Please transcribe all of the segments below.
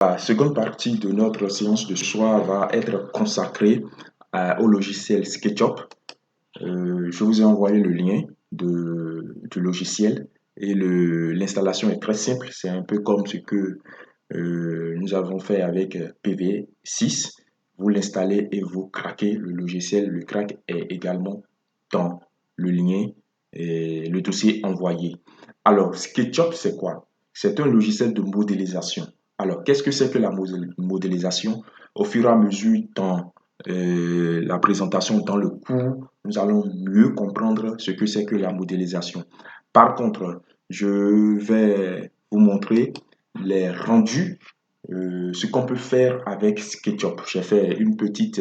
La seconde partie de notre séance de ce soir va être consacrée au logiciel SketchUp. Je vous ai envoyé le lien du logiciel et l'installation est très simple. C'est un peu comme ce que nous avons fait avec PV6. Vous l'installez et vous craquez le logiciel. Le crack est également dans le lien et le dossier envoyé. Alors, SketchUp, c'est quoi? C'est un logiciel de modélisation. Alors, qu'est-ce que c'est que la modélisation? Au fur et à mesure dans la présentation, dans le cours, nous allons mieux comprendre ce que c'est que la modélisation. Par contre, je vais vous montrer les rendus, ce qu'on peut faire avec SketchUp. J'ai fait une petite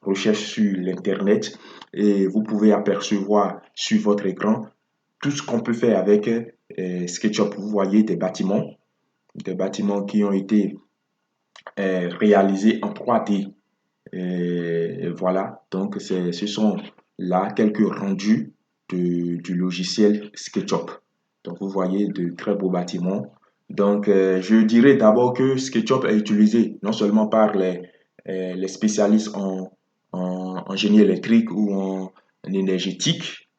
recherche sur l'Internet et vous pouvez apercevoir sur votre écran tout ce qu'on peut faire avec SketchUp. Vous voyez des bâtiments qui ont été réalisés en 3D. Et voilà, donc ce sont là quelques rendus du logiciel SketchUp. Donc vous voyez de très beaux bâtiments. Donc je dirais d'abord que SketchUp est utilisé non seulement par les spécialistes en génie électrique ou en énergétique,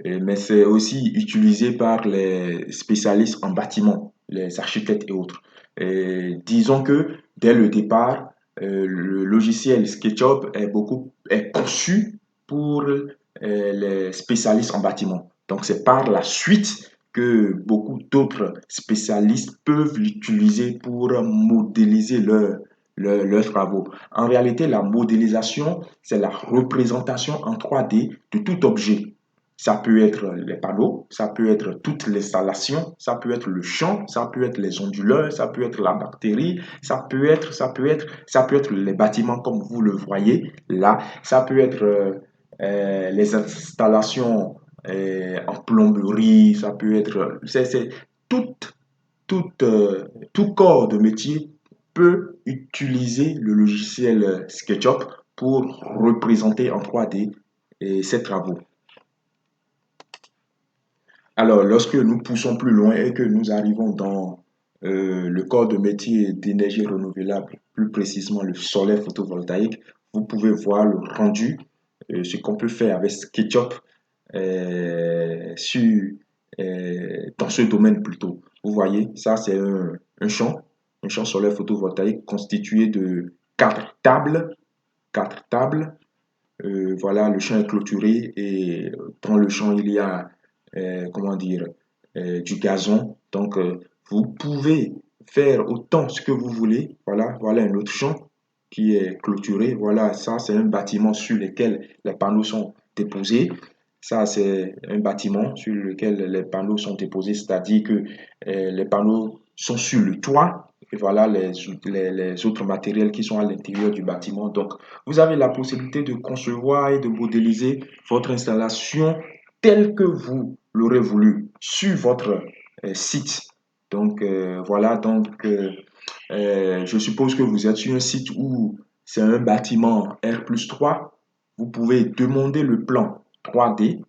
mais c'est aussi utilisé par les spécialistes en bâtiment, les architectes et autres. Et disons que dès le départ, le logiciel SketchUp est conçu pour les spécialistes en bâtiment. Donc c'est par la suite que beaucoup d'autres spécialistes peuvent l'utiliser pour modéliser leurs travaux. En réalité, la modélisation, c'est la représentation en 3D de tout objet. Ça peut être les panneaux, ça peut être toute l'installation, ça peut être le champ, ça peut être les onduleurs, ça peut être la bactérie, ça peut être les bâtiments comme vous le voyez là, ça peut être les installations en plomberie, ça peut être, c'est tout, tout corps de métier peut utiliser le logiciel SketchUp pour représenter en 3D ses travaux. Alors, lorsque nous poussons plus loin et que nous arrivons dans le corps de métier d'énergie renouvelable, plus précisément le solaire photovoltaïque, vous pouvez voir le rendu, ce qu'on peut faire avec SketchUp sur, dans ce domaine plutôt. Vous voyez, ça c'est un champ solaire photovoltaïque constitué de quatre tables. Voilà, le champ est clôturé et dans le champ, il y a, comment dire, du gazon. Donc, vous pouvez faire autant ce que vous voulez. Voilà, voilà un autre champ qui est clôturé. Voilà, ça, c'est un bâtiment sur lequel les panneaux sont déposés. Ça, c'est un bâtiment sur lequel les panneaux sont déposés, c'est-à-dire que les panneaux sont sur le toit. Et voilà les autres matériels qui sont à l'intérieur du bâtiment. Donc, vous avez la possibilité de concevoir et de modéliser votre installation telle que vous l'aurez voulu sur votre site. Donc voilà, je suppose que vous êtes sur un site où c'est un bâtiment R+3. Vous pouvez demander le plan 3D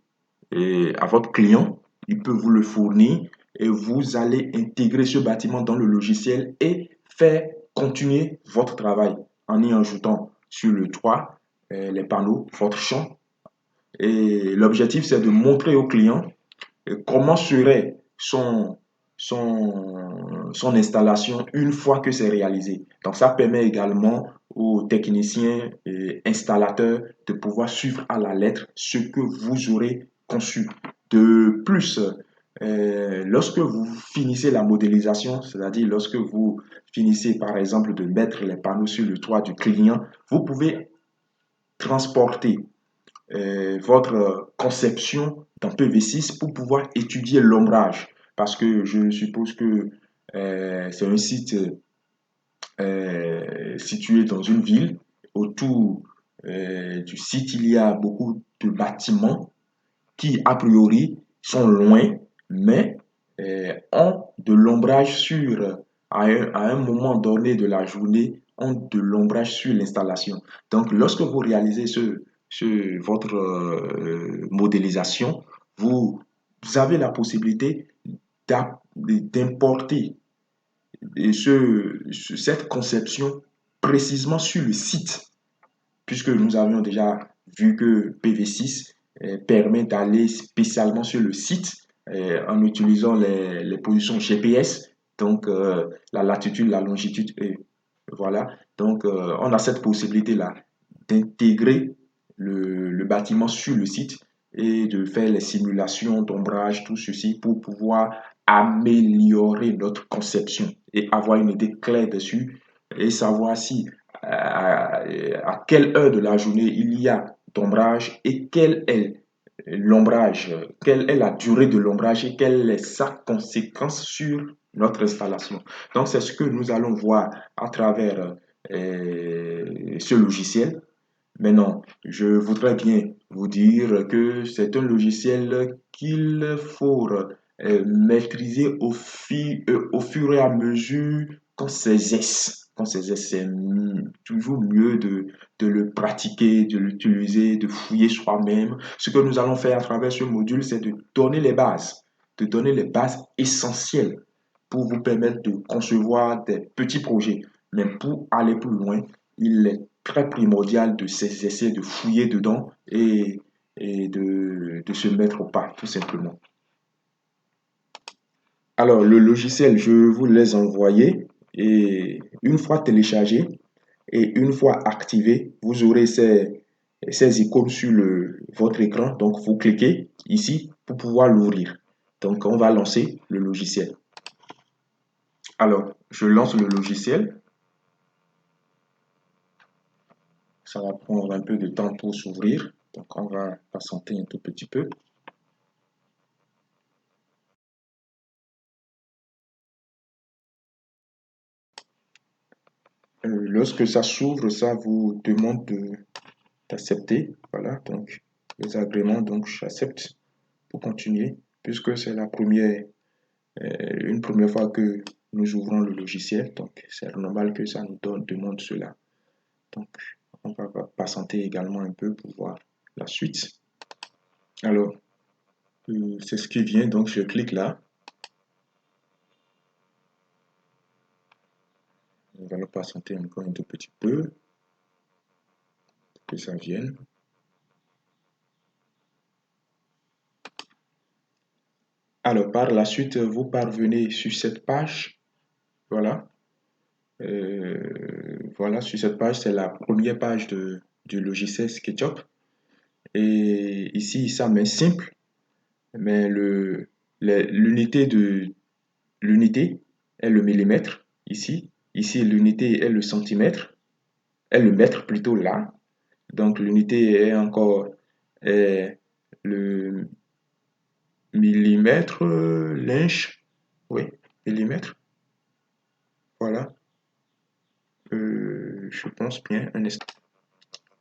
à votre client. Il peut vous le fournir et vous allez intégrer ce bâtiment dans le logiciel et faire continuer votre travail en y ajoutant sur le toit les panneaux, votre champ. Et l'objectif, c'est de montrer au client comment serait son installation une fois que c'est réalisé. Donc, ça permet également aux techniciens et installateurs de pouvoir suivre à la lettre ce que vous aurez conçu. De plus, lorsque vous finissez la modélisation, c'est-à-dire lorsque vous finissez par exemple de mettre les panneaux sur le toit du client, vous pouvez transporter votre conception dans PV6 pour pouvoir étudier l'ombrage. Parce que je suppose que c'est un site situé dans une ville. Autour du site, il y a beaucoup de bâtiments qui, a priori, sont loin, mais ont de l'ombrage à un moment donné de la journée, ont de l'ombrage sur l'installation. Donc, lorsque vous réalisez votre modélisation, vous avez la possibilité d'importer cette conception précisément sur le site, puisque nous avions déjà vu que PV6 permet d'aller spécialement sur le site en utilisant les positions GPS, donc la latitude, la longitude, et voilà. Donc on a cette possibilité-là d'intégrer le bâtiment sur le site et de faire les simulations d'ombrage, tout ceci pour pouvoir améliorer notre conception et avoir une idée claire dessus et savoir si à quelle heure de la journée il y a d'ombrage et quel est l'ombrage, quelle est la durée de l'ombrage et quelle est sa conséquence sur notre installation. Donc, c'est ce que nous allons voir à travers ce logiciel. Maintenant, je voudrais bien vous dire que c'est un logiciel qu'il faut maîtriser au fur et à mesure qu'on s'exerce. Qu'on s'exerce, c'est toujours mieux de le pratiquer, de l'utiliser, de fouiller soi-même. Ce que nous allons faire à travers ce module, c'est de donner les bases essentielles pour vous permettre de concevoir des petits projets. Mais pour aller plus loin, il est très primordial de s'exercer, de fouiller dedans et de se mettre au pas, tout simplement. Alors, le logiciel, je vous l'ai envoyé et une fois téléchargé et une fois activé, vous aurez ces icônes sur votre écran. Donc, vous cliquez ici pour pouvoir l'ouvrir. Donc, on va lancer le logiciel. Alors, je lance le logiciel. Ça va prendre un peu de temps pour s'ouvrir. Donc, on va patienter un tout petit peu. Lorsque ça s'ouvre, ça vous demande d'accepter. Voilà, donc les agréments, donc j'accepte pour continuer, puisque c'est une première fois que nous ouvrons le logiciel, donc c'est normal que ça nous demande cela. Donc, on va patienter également un peu pour voir la suite. Alors, c'est ce qui vient, donc je clique là. On va le patienter encore un tout petit peu pour que ça vienne. Alors, par la suite, vous parvenez sur cette page. Voilà. Voilà, sur cette page, c'est la première page du logiciel SketchUp. Et ici, ça met simple, mais l'unité est le millimètre ici. Ici, l'unité est le centimètre, est le mètre plutôt là. Donc, l'unité est encore le millimètre, l'inch, oui, millimètre. Voilà, je pense bien un instant.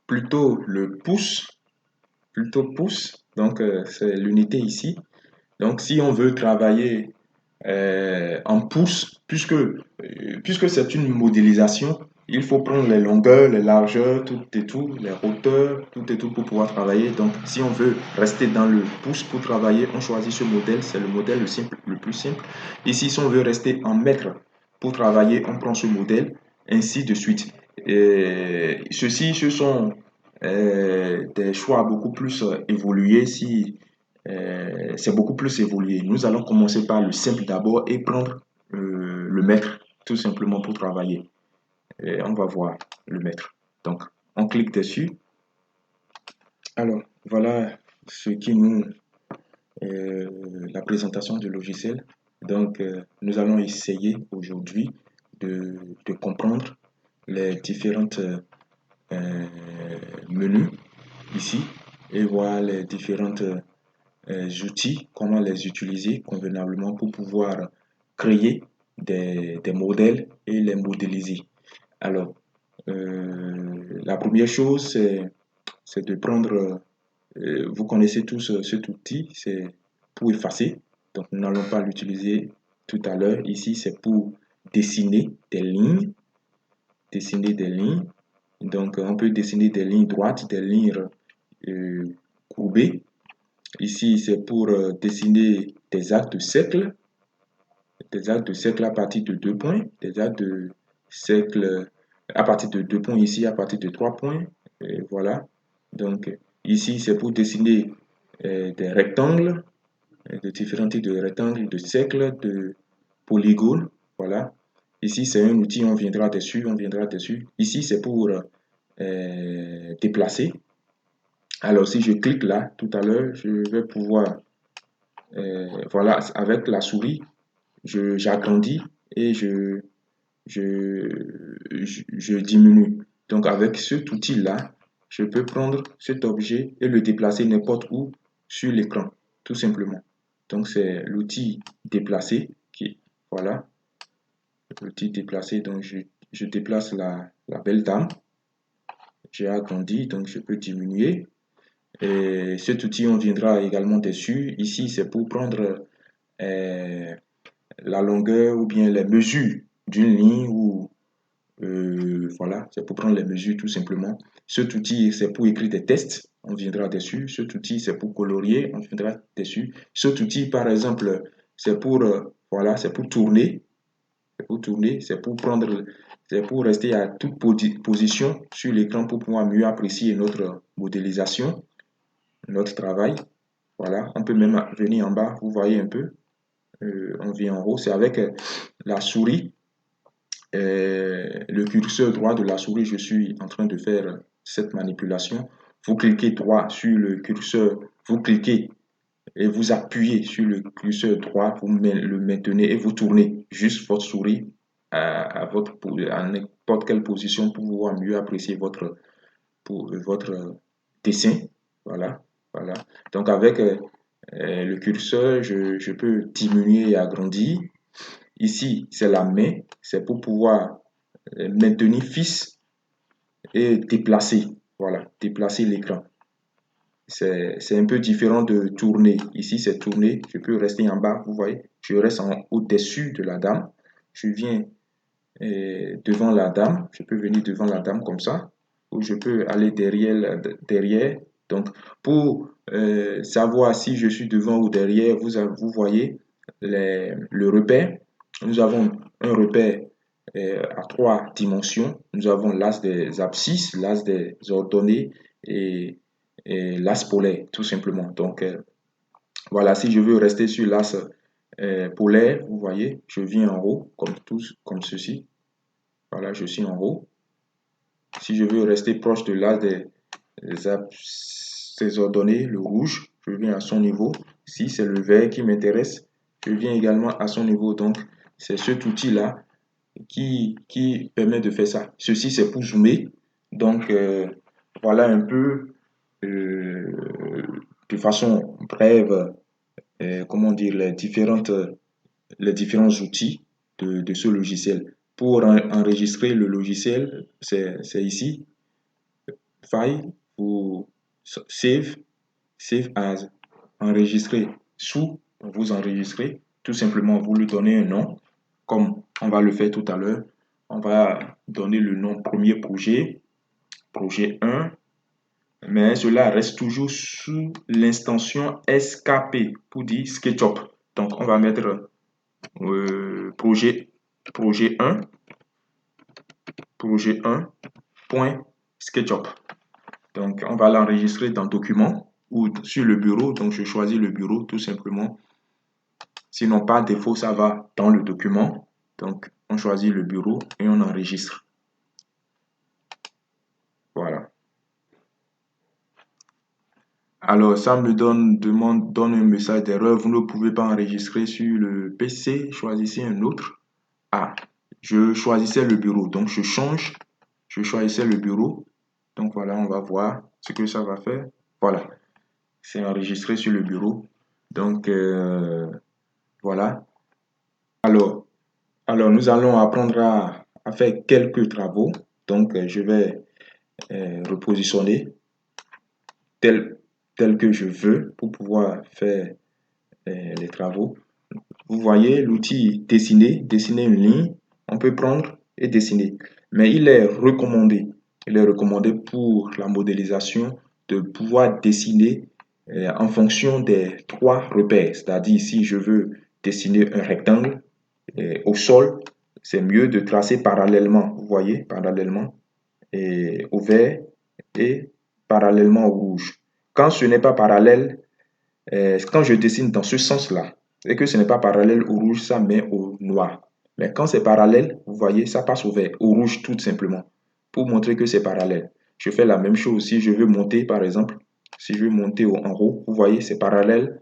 Plutôt le pouce, plutôt pouce, donc c'est l'unité ici. Donc, si on veut travailler en pouces, puisque c'est une modélisation, il faut prendre les longueurs, les largeurs, tout et tout, les hauteurs, tout et tout pour pouvoir travailler. Donc, si on veut rester dans le pouce pour travailler, on choisit ce modèle, c'est le modèle le plus simple. Ici, si on veut rester en mètres pour travailler, on prend ce modèle, ainsi de suite. Et ceci, ce sont des choix beaucoup plus évolués si c'est beaucoup plus évolué. Nous allons commencer par le simple d'abord et prendre le mètre tout simplement pour travailler. Et on va voir le mètre. Donc, on clique dessus. Alors, voilà ce qui nous la présentation du logiciel. Donc, nous allons essayer aujourd'hui de comprendre les différentes menus ici et voir les différentes outils, comment les utiliser convenablement pour pouvoir créer des modèles et les modéliser. Alors, la première chose, c'est de prendre, vous connaissez tous cet outil, c'est pour effacer. Donc, nous n'allons pas l'utiliser tout à l'heure. Ici, c'est pour dessiner des lignes. Dessiner des lignes. Donc, on peut dessiner des lignes droites, des lignes courbées. Ici, c'est pour dessiner des actes de cercle. des arcs de cercle à partir de 2 points, des arcs de cercle à partir de 2 points ici, à partir de 3 points. Et voilà. Donc ici, c'est pour dessiner des rectangles, de différents types de rectangles, de cercles, de polygones. Voilà. Ici, c'est un outil, on viendra dessus, on viendra dessus. Ici, c'est pour déplacer. Alors, si je clique là, tout à l'heure, je vais pouvoir, voilà, avec la souris, j'agrandis et je diminue. Donc, avec cet outil-là, je peux prendre cet objet et le déplacer n'importe où sur l'écran, tout simplement. Donc, c'est l'outil déplacer qui, voilà, l'outil déplacer. Donc, je déplace la belle dame. J'ai agrandi, donc je peux diminuer. Et cet outil, on viendra également dessus. Ici, c'est pour prendre la longueur ou bien les mesures d'une ligne ou voilà, c'est pour prendre les mesures tout simplement. Cet outil, c'est pour écrire des tests, on viendra dessus. Cet outil, c'est pour colorier, on viendra dessus. Cet outil, par exemple, c'est pour, voilà, c'est pour tourner, c'est pour prendre, c'est pour rester à toute position sur l'écran pour pouvoir mieux apprécier notre modélisation, notre travail. Voilà, on peut même venir en bas, vous voyez un peu, on vient en haut, c'est avec la souris. Le curseur droit de la souris, je suis en train de faire cette manipulation. Vous cliquez droit sur le curseur, vous cliquez et vous appuyez sur le curseur droit, vous le maintenez et vous tournez juste votre souris à n'importe quelle position pour pouvoir mieux apprécier votre dessin. Voilà, voilà. Donc avec le curseur, je peux diminuer et agrandir. Ici, c'est la main, c'est pour pouvoir maintenir fixe et déplacer. Voilà, déplacer l'écran. C'est un peu différent de tourner. Ici, c'est tourner. Je peux rester en bas, vous voyez. Je reste au-dessus de la dame. Je viens devant la dame. Je peux venir devant la dame comme ça. Ou je peux aller derrière. Donc, pour savoir si je suis devant ou derrière, vous voyez le repère. Nous avons un repère à 3 dimensions. Nous avons l'axe des abscisses, l'axe des ordonnées et l'axe polaire, tout simplement. Donc, voilà, si je veux rester sur l'axe polaire, vous voyez, je viens en haut, comme ceci. Voilà, je suis en haut. Si je veux rester proche de l'axe des ordonnées, le rouge, je viens à son niveau. Si c'est le vert qui m'intéresse, je viens également à son niveau. Donc, c'est cet outil-là qui permet de faire ça. Ceci, c'est pour zoomer. Donc, voilà un peu de façon brève, comment dire, les différents outils de ce logiciel. Pour enregistrer le logiciel, c'est ici, File ou Save, Save as. Enregistrer sous, vous enregistrez, tout simplement, vous lui donnez un nom, comme on va le faire tout à l'heure. On va donner le nom premier projet, projet 1, mais cela reste toujours sous l'extension SKP pour dire SketchUp. Donc, on va mettre projet 1, projet 1, point SketchUp. Donc, on va l'enregistrer dans document ou sur le bureau. Donc, je choisis le bureau tout simplement. Sinon, par défaut, ça va dans le document. Donc, on choisit le bureau et on enregistre. Voilà. Alors, ça me donne un message d'erreur. Vous ne pouvez pas enregistrer sur le PC. Choisissez un autre. Ah, je choisissais le bureau. Donc, je change. Je choisissais le bureau. Donc, voilà, on va voir ce que ça va faire. Voilà. C'est enregistré sur le bureau. Donc, voilà. Alors, nous allons apprendre à faire quelques travaux. Donc, je vais repositionner tel, tel que je veux pour pouvoir faire les travaux. Vous voyez l'outil dessiner une ligne, on peut prendre et dessiner. Mais il est recommandé pour la modélisation de pouvoir dessiner en fonction des 3 repères. C'est-à-dire si je veux dessiner un rectangle, au sol, c'est mieux de tracer parallèlement, vous voyez, parallèlement et au vert et parallèlement au rouge. Quand ce n'est pas parallèle, quand je dessine dans ce sens-là, et que ce n'est pas parallèle au rouge, ça met au noir. Mais quand c'est parallèle, vous voyez, ça passe au vert, au rouge tout simplement, pour montrer que c'est parallèle. Je fais la même chose si je veux monter, par exemple, si je veux monter en haut, vous voyez, c'est parallèle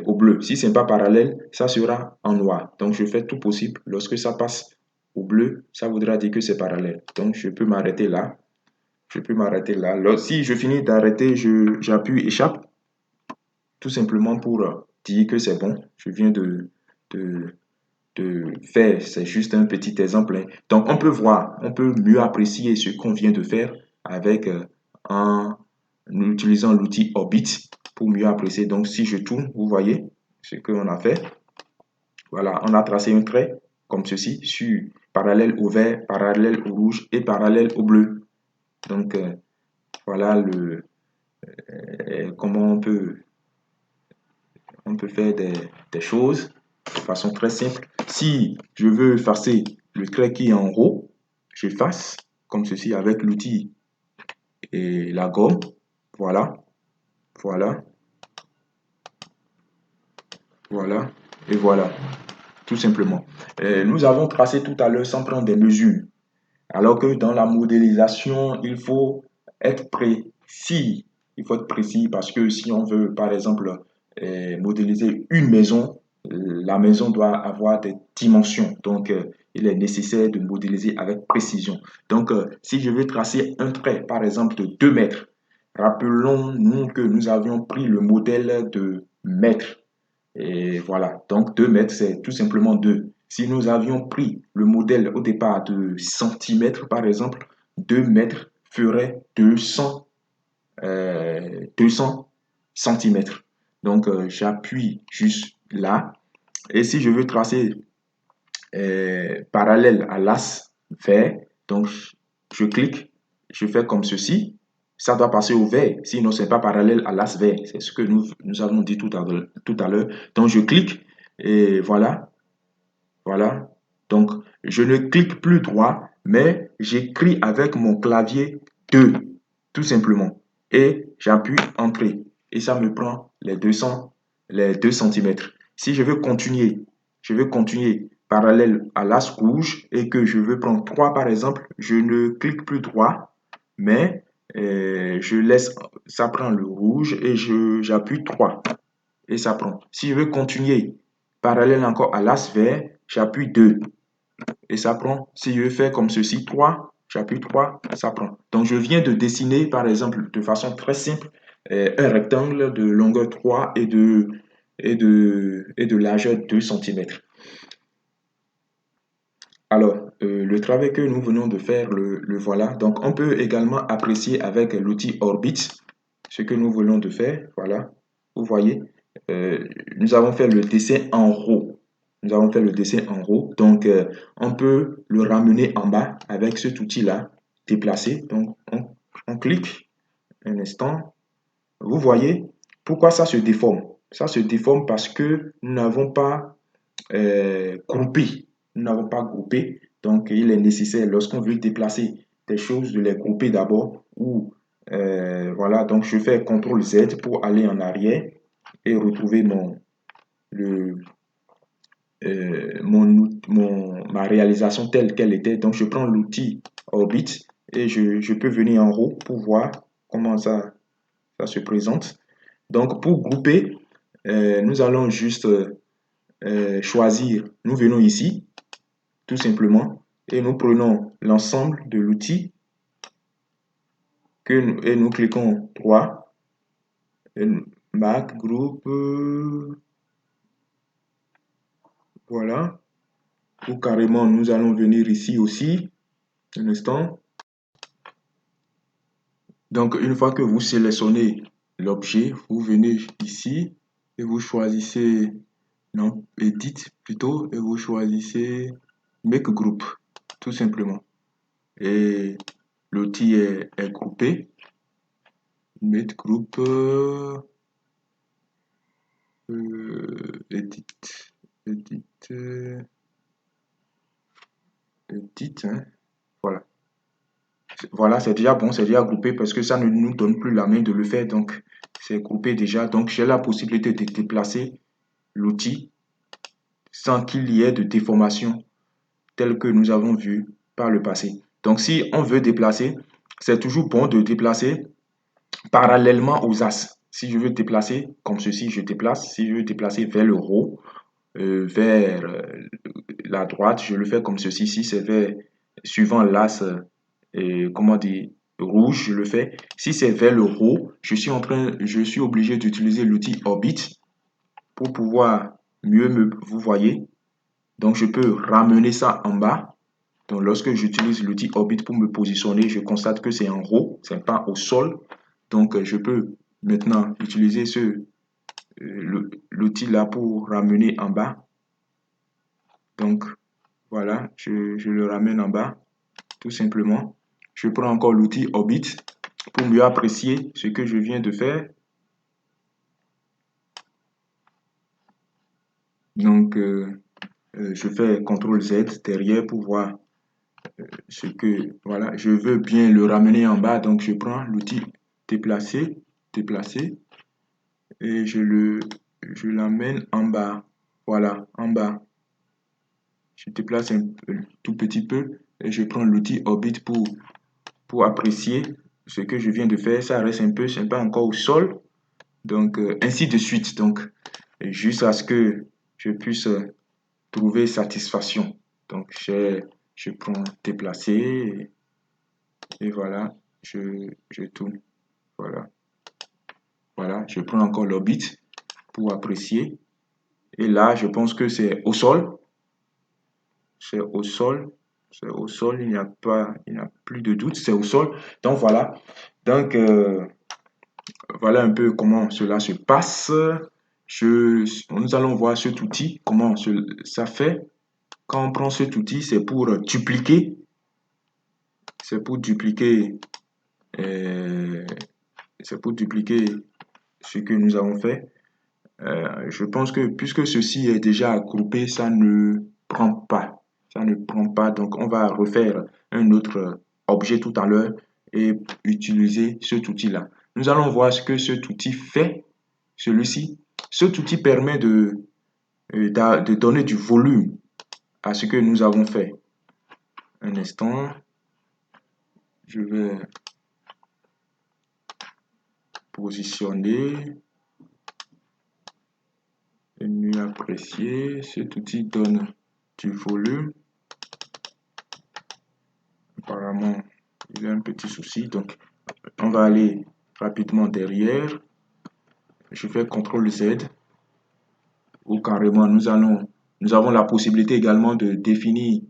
au bleu. Si ce n'est pas parallèle, ça sera en noir. Donc, je fais tout possible. Lorsque ça passe au bleu, ça voudra dire que c'est parallèle. Donc, je peux m'arrêter là. Je peux m'arrêter là. Si je finis d'arrêter, j'appuie échappe tout simplement pour dire que c'est bon. Je viens de, de faire, c'est juste un petit exemple, hein. Donc, on peut voir, on peut mieux apprécier ce qu'on vient de faire avec en utilisant l'outil Orbit pour mieux apprécier. Donc, si je tourne, vous voyez ce qu'on a fait. Voilà, on a tracé un trait comme ceci, sur parallèle au vert, parallèle au rouge et parallèle au bleu. Donc, voilà comment on peut faire des choses de façon très simple. Si je veux effacer le trait qui est en haut, j'efface comme ceci avec l'outil et la gomme. Voilà, voilà, voilà et voilà, tout simplement. Nous avons tracé tout à l'heure sans prendre des mesures. Alors que dans la modélisation, il faut être précis. Il faut être précis parce que si on veut, par exemple, modéliser une maison, la maison doit avoir des dimensions. Donc, il est nécessaire de modéliser avec précision. Donc, si je veux tracer un trait, par exemple, de 2 mètres, rappelons-nous que nous avions pris le modèle de mètre. Et voilà, donc 2 mètres, c'est tout simplement 2. Si nous avions pris le modèle au départ de centimètres, par exemple, 2 mètres ferait 200 centimètres. Donc, j'appuie juste là. Et si je veux tracer parallèle à l'as vert, donc je clique, je fais comme ceci. Ça doit passer au vert, sinon ce n'est pas parallèle à l'as vert. C'est ce que nous avons dit tout à l'heure. Donc je clique et voilà, voilà. Donc je ne clique plus droit, mais j'écris avec mon clavier 2, tout simplement. Et j'appuie Entrée. Et ça me prend les 2 centimètres. Si je veux continuer parallèle à l'as rouge et que je veux prendre 3 par exemple, je ne clique plus droit, mais je laisse, ça prend le rouge et j'appuie 3 et ça prend. Si je veux continuer parallèle encore à l'as vert, j'appuie 2 et ça prend. Si je veux faire comme ceci, 3, j'appuie 3, ça prend. Donc je viens de dessiner par exemple de façon très simple un rectangle de longueur 3 et de largeur 2 centimètres. Alors, le travail que nous venons de faire, le voilà. Donc, on peut également apprécier avec l'outil Orbit ce que nous venons de faire. Voilà, vous voyez, euh, nous avons fait le dessin en haut. Nous avons fait le dessin en haut. Donc, on peut le ramener en bas avec cet outil-là, déplacer. Donc, on clique un instant. Vous voyez, pourquoi ça se déforme? Ça se déforme parce que nous n'avons pas groupés. Nous n'avons pas groupé. Donc, il est nécessaire, lorsqu'on veut déplacer des choses, de les grouper d'abord. Ou, voilà, donc je fais CTRL Z pour aller en arrière et retrouver le, ma réalisation telle qu'elle était. Donc, je prends l'outil Orbit et je peux venir en haut pour voir comment ça se présente. Donc, pour grouper, nous allons juste choisir, nous venons ici, tout simplement, et nous prenons l'ensemble de l'outil et nous cliquons 3, Mac, groupe, voilà, ou carrément nous allons venir ici aussi, un instant. Donc une fois que vous sélectionnez l'objet, vous venez ici et vous choisissez, non, Edit plutôt, et vous choisissez Make Group, tout simplement. Et l'outil est groupé. Make Group, edit, edit. Edit, hein. Voilà. Voilà, c'est déjà bon, c'est déjà groupé parce que ça ne nous donne plus la main de le faire. Donc, c'est groupé déjà. Donc, j'ai la possibilité de déplacer l'outil sans qu'il y ait de déformation telle que nous avons vu par le passé. Donc, si on veut déplacer, c'est toujours bon de déplacer parallèlement aux as. Si je veux déplacer comme ceci, je déplace. Si je veux déplacer vers le haut, vers la droite, je le fais comme ceci. Si c'est vers, suivant l'as, comment dire, rouge, je le fais. Si c'est vers le haut, je suis obligé d'utiliser l'outil Orbit pour pouvoir mieux vous voyez. Donc, je peux ramener ça en bas. Donc, lorsque j'utilise l'outil Orbit pour me positionner, je constate que c'est en haut, c'est pas au sol. Donc, je peux maintenant utiliser l'outil là pour ramener en bas. Donc, voilà, je le ramène en bas, tout simplement. Je prends encore l'outil Orbit pour mieux apprécier ce que je viens de faire. Donc, je fais CTRL Z derrière pour voir ce que, voilà, je veux bien le ramener en bas. Donc, je prends l'outil déplacer, déplacer, et je l'amène en bas. Voilà, en bas. Je déplace tout petit peu et je prends l'outil Orbit pour apprécier ce que je viens de faire. Ça reste un peu, c'est pas encore au sol. Donc, ainsi de suite. Donc, jusqu'à ce que je puisse trouver satisfaction. Donc, je prends déplacer et voilà, je tourne. Voilà, voilà, je prends encore l'orbite pour apprécier. Et là, je pense que c'est au sol. C'est au sol. C'est au sol, il n'y a plus de doute, c'est au sol. Donc voilà. Donc voilà un peu comment cela se passe. Nous allons voir cet outil, comment ça fait. Quand on prend cet outil, c'est pour dupliquer, euh, c'est pour dupliquer ce que nous avons fait. Je pense que puisque ceci est déjà groupé, ça ne prend pas. Ça ne prend pas. Donc, on va refaire un autre objet tout à l'heure et utiliser cet outil-là. Nous allons voir ce que cet outil fait, celui-ci. Cet outil permet de donner du volume à ce que nous avons fait. Un instant, je vais positionner et mieux apprécier. Cet outil donne du volume. Apparemment, il y a un petit souci. Donc, on va aller rapidement derrière. Je fais CTRL Z. Ou carrément, nous avons la possibilité également de définir,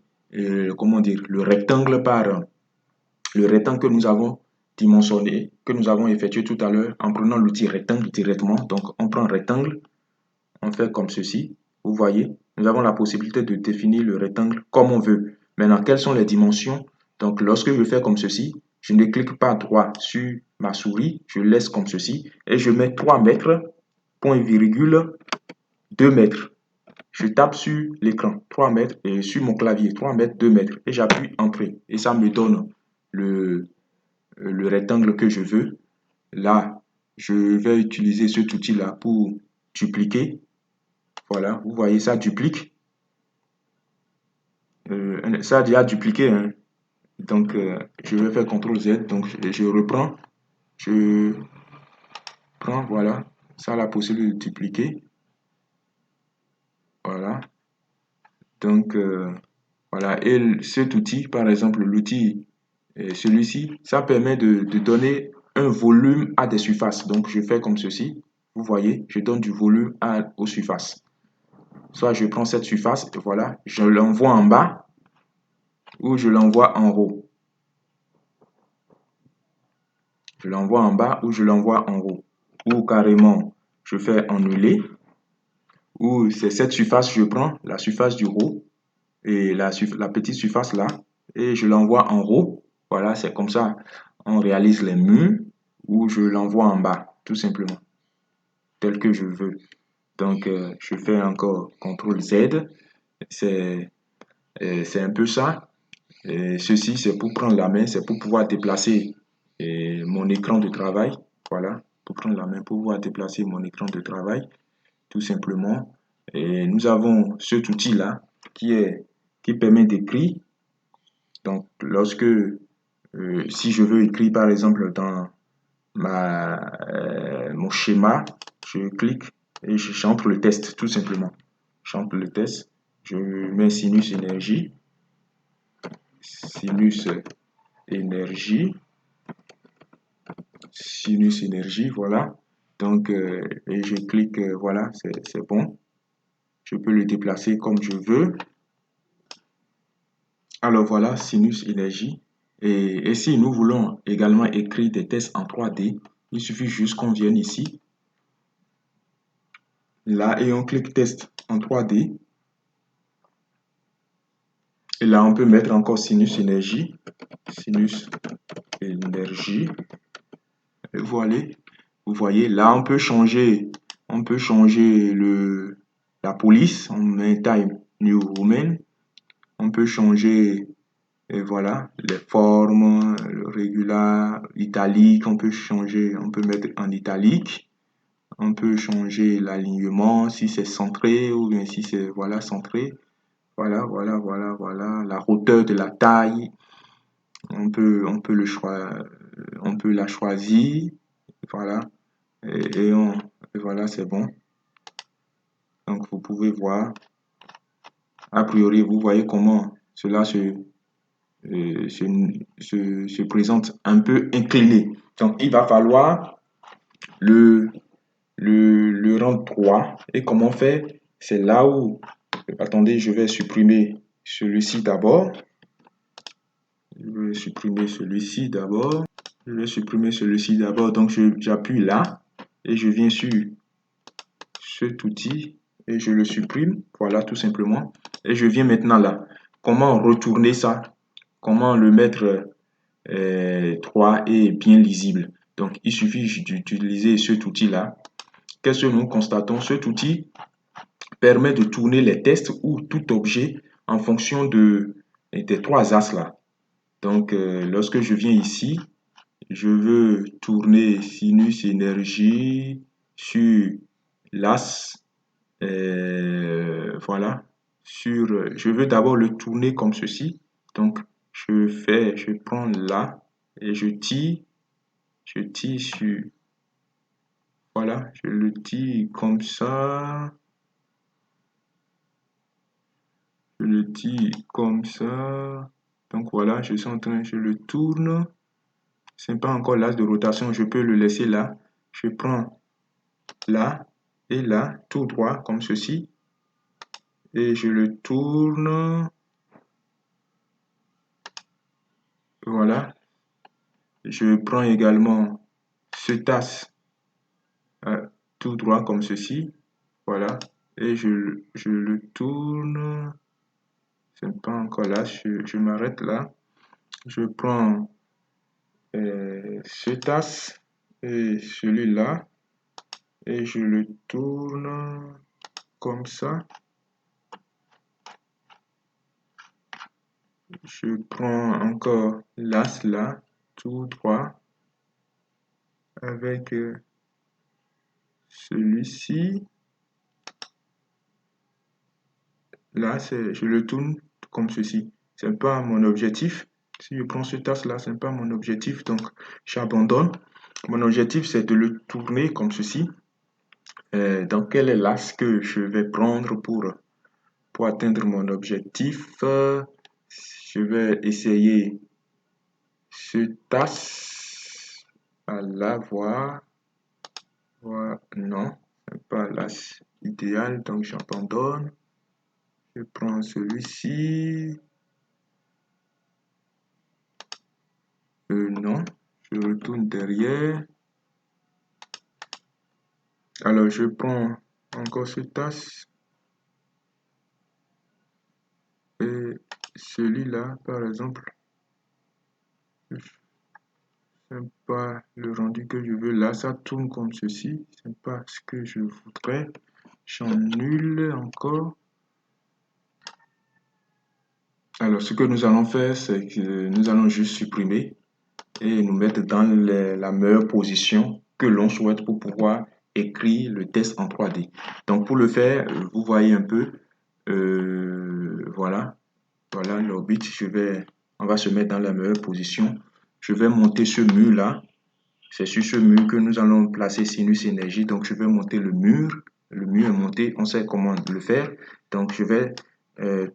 comment dire, le rectangle que nous avons dimensionné, que nous avons effectué tout à l'heure en prenant l'outil rectangle directement. Donc, on prend rectangle, on fait comme ceci. Vous voyez, nous avons la possibilité de définir le rectangle comme on veut. Maintenant, quelles sont les dimensions? Donc, lorsque je fais comme ceci, je ne clique pas droit sur ma souris, je laisse comme ceci et je mets 3 mètres, point virgule, 2 mètres. Je tape sur l'écran 3 mètres et sur mon clavier 3 mètres, 2 mètres et j'appuie Entrée et ça me donne le rectangle que je veux. Là, je vais utiliser cet outil-là pour dupliquer. Voilà, vous voyez, ça duplique. Ça a déjà dupliqué, hein. Donc, je vais faire CTRL Z. Donc, je reprends. Je prends, voilà. Ça a la possibilité de dupliquer. Voilà. Donc, voilà. Et cet outil, par exemple, l'outil, celui-ci, ça permet de donner un volume à des surfaces. Donc, je fais comme ceci. Vous voyez, je donne du volume aux surfaces. Soit je prends cette surface, et voilà, je l'envoie en bas ou je l'envoie en haut. Je l'envoie en bas ou je l'envoie en haut. Ou carrément, je fais annuler. Ou c'est cette surface, je prends la surface du haut et la petite surface là et je l'envoie en haut. Voilà, c'est comme ça. On réalise les murs ou je l'envoie en bas, tout simplement, tel que je veux. Donc, je fais encore CTRL Z. C'est un peu ça. Et ceci, c'est pour prendre la main, c'est pour pouvoir déplacer mon écran de travail. Voilà, pour prendre la main, pour pouvoir déplacer mon écran de travail, tout simplement. Et nous avons cet outil-là qui permet d'écrire. Donc, si je veux écrire, par exemple, dans mon schéma, je clique et j'entre le test, tout simplement. J'entre le test, je mets sinus énergie, sinus énergie, sinus énergie, voilà. Donc, et je clique, voilà, c'est bon. Je peux le déplacer comme je veux. Alors voilà, sinus énergie. Et si nous voulons également écrire des tests en 3D, il suffit juste qu'on vienne ici, là, et on clique test en 3D. Et là, on peut mettre encore sinus énergie. Sinus énergie. Et voilà. Vous voyez, là, on peut changer la police. On met Time New Roman. On peut changer, et voilà, les formes, le régular, italique. On peut changer, on peut mettre en italique. On peut changer l'alignement, si c'est centré ou bien si c'est, voilà, centré. Voilà, voilà, voilà, voilà. La hauteur de la taille. On peut on peut la choisir. Voilà. Et, et on, et voilà, c'est bon. Donc, vous pouvez voir. A priori, vous voyez comment cela se présente un peu incliné. Donc, il va falloir le, le rendre droit. Et comment faire? C'est là où, attendez, je vais supprimer celui-ci d'abord. Je vais supprimer celui-ci d'abord. Je vais supprimer celui-ci d'abord. Donc, j'appuie là et je viens sur cet outil et je le supprime. Voilà, tout simplement. Et je viens maintenant là. Comment retourner ça? Comment le mettre droit et bien lisible? Donc, il suffit d'utiliser cet outil-là. Qu'est-ce que nous constatons? Cet outil permet de tourner les tests ou tout objet en fonction des trois axes là. Donc, lorsque je viens ici, je veux tourner sinus énergie sur l'axe. Voilà. Je veux d'abord le tourner comme ceci. Donc, je prends là et je tire sur, voilà, je le tire comme ça. Je le tire comme ça. Donc voilà, je suis en train, je le tourne. Ce n'est pas encore l'axe de rotation, je peux le laisser là. Je prends là et là, tout droit, comme ceci. Et je le tourne. Voilà. Je prends également ce tasse tout droit, comme ceci. Voilà. Et je le tourne. Ce n'est pas encore là, je m'arrête là. Je prends ce tasse et celui-là. Et je le tourne comme ça. Je prends encore l'as là, tout droit, avec celui-ci. Là, je le tourne comme ceci. Ce n'est pas mon objectif. Si je prends ce tasse là, ce n'est pas mon objectif, donc j'abandonne. Mon objectif, c'est de le tourner comme ceci. Donc, quel est l'axe que je vais prendre pour atteindre mon objectif? Je vais essayer ce tasse à l'avoir. Voilà. Non, ce n'est pas l'axe idéal, donc j'abandonne. Je prends celui-ci. Non, je retourne derrière. Alors, je prends encore ce tasse. Et celui-là, par exemple, ce n'est pas le rendu que je veux. Là, ça tourne comme ceci. Ce n'est pas ce que je voudrais. J'annule encore. Alors, ce que nous allons faire, c'est que nous allons juste supprimer et nous mettre dans la meilleure position que l'on souhaite pour pouvoir écrire le test en 3D. Donc, pour le faire, vous voyez un peu, voilà, voilà l'orbite. On va se mettre dans la meilleure position. Je vais monter ce mur-là. C'est sur ce mur que nous allons placer Sinus Énergie. Donc, je vais monter le mur. Le mur est monté. On sait comment le faire. Donc, je vais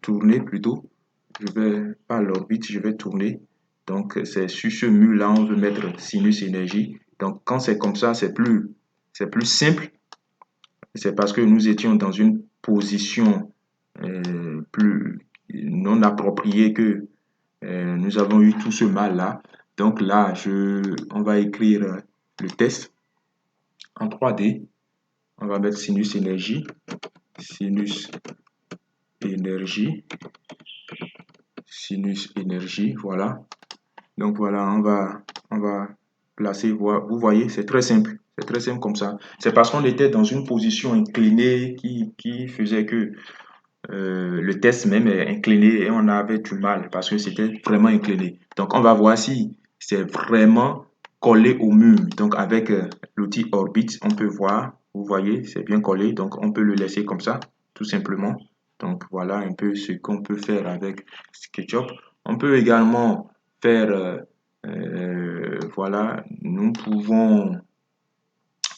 tourner plutôt. Je vais, pas l'orbite, je vais tourner. Donc, c'est sur ce mur-là, on veut mettre Sinus Énergie. Donc, quand c'est comme ça, c'est plus simple. C'est parce que nous étions dans une position plus non appropriée que nous avons eu tout ce mal-là. Donc là, on va écrire le test en 3D. On va mettre sinus énergie. Sinus énergie. Sinus énergie. Voilà. Donc voilà, on va placer. Vous voyez, c'est très simple. C'est très simple comme ça. C'est parce qu'on était dans une position inclinée qui faisait que le test même est incliné et on avait du mal parce que c'était vraiment incliné. Donc, on va voir si c'est vraiment collé au mur. Donc, avec l'outil Orbit, on peut voir, vous voyez, c'est bien collé. Donc, on peut le laisser comme ça, tout simplement. Donc, voilà un peu ce qu'on peut faire avec SketchUp. On peut également faire, voilà, nous pouvons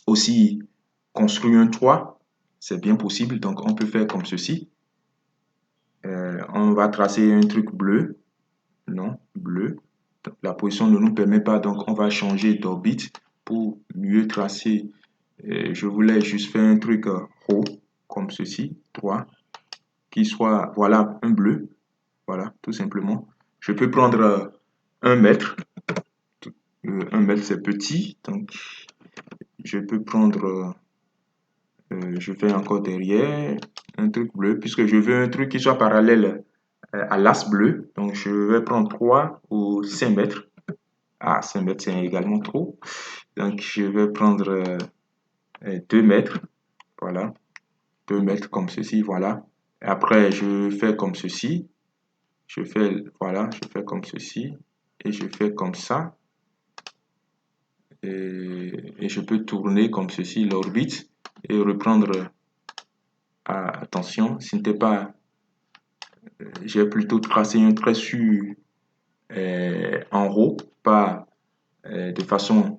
aussi construire un toit. C'est bien possible. Donc, on peut faire comme ceci. On va tracer un truc bleu, non, bleu. La position ne nous permet pas, donc on va changer d'orbite pour mieux tracer. Je voulais juste faire un truc haut, comme ceci, 3, qui soit, voilà, un bleu, voilà, tout simplement. Je peux prendre 1 mètre, 1 mètre c'est petit, donc je peux prendre, je fais encore derrière un truc bleu, puisque je veux un truc qui soit parallèle à l'as bleu. Donc, je vais prendre 3 ou 5 mètres. Ah, 5 mètres, c'est également trop. Donc, je vais prendre 2 mètres. Voilà. 2 mètres comme ceci. Voilà. Et après, je fais comme ceci. Je fais, voilà, je fais comme ceci. Et je fais comme ça. Et je peux tourner comme ceci l'orbite et reprendre. Ah, attention, ce n'était pas. J'ai plutôt tracé un trait sur en haut, pas de façon,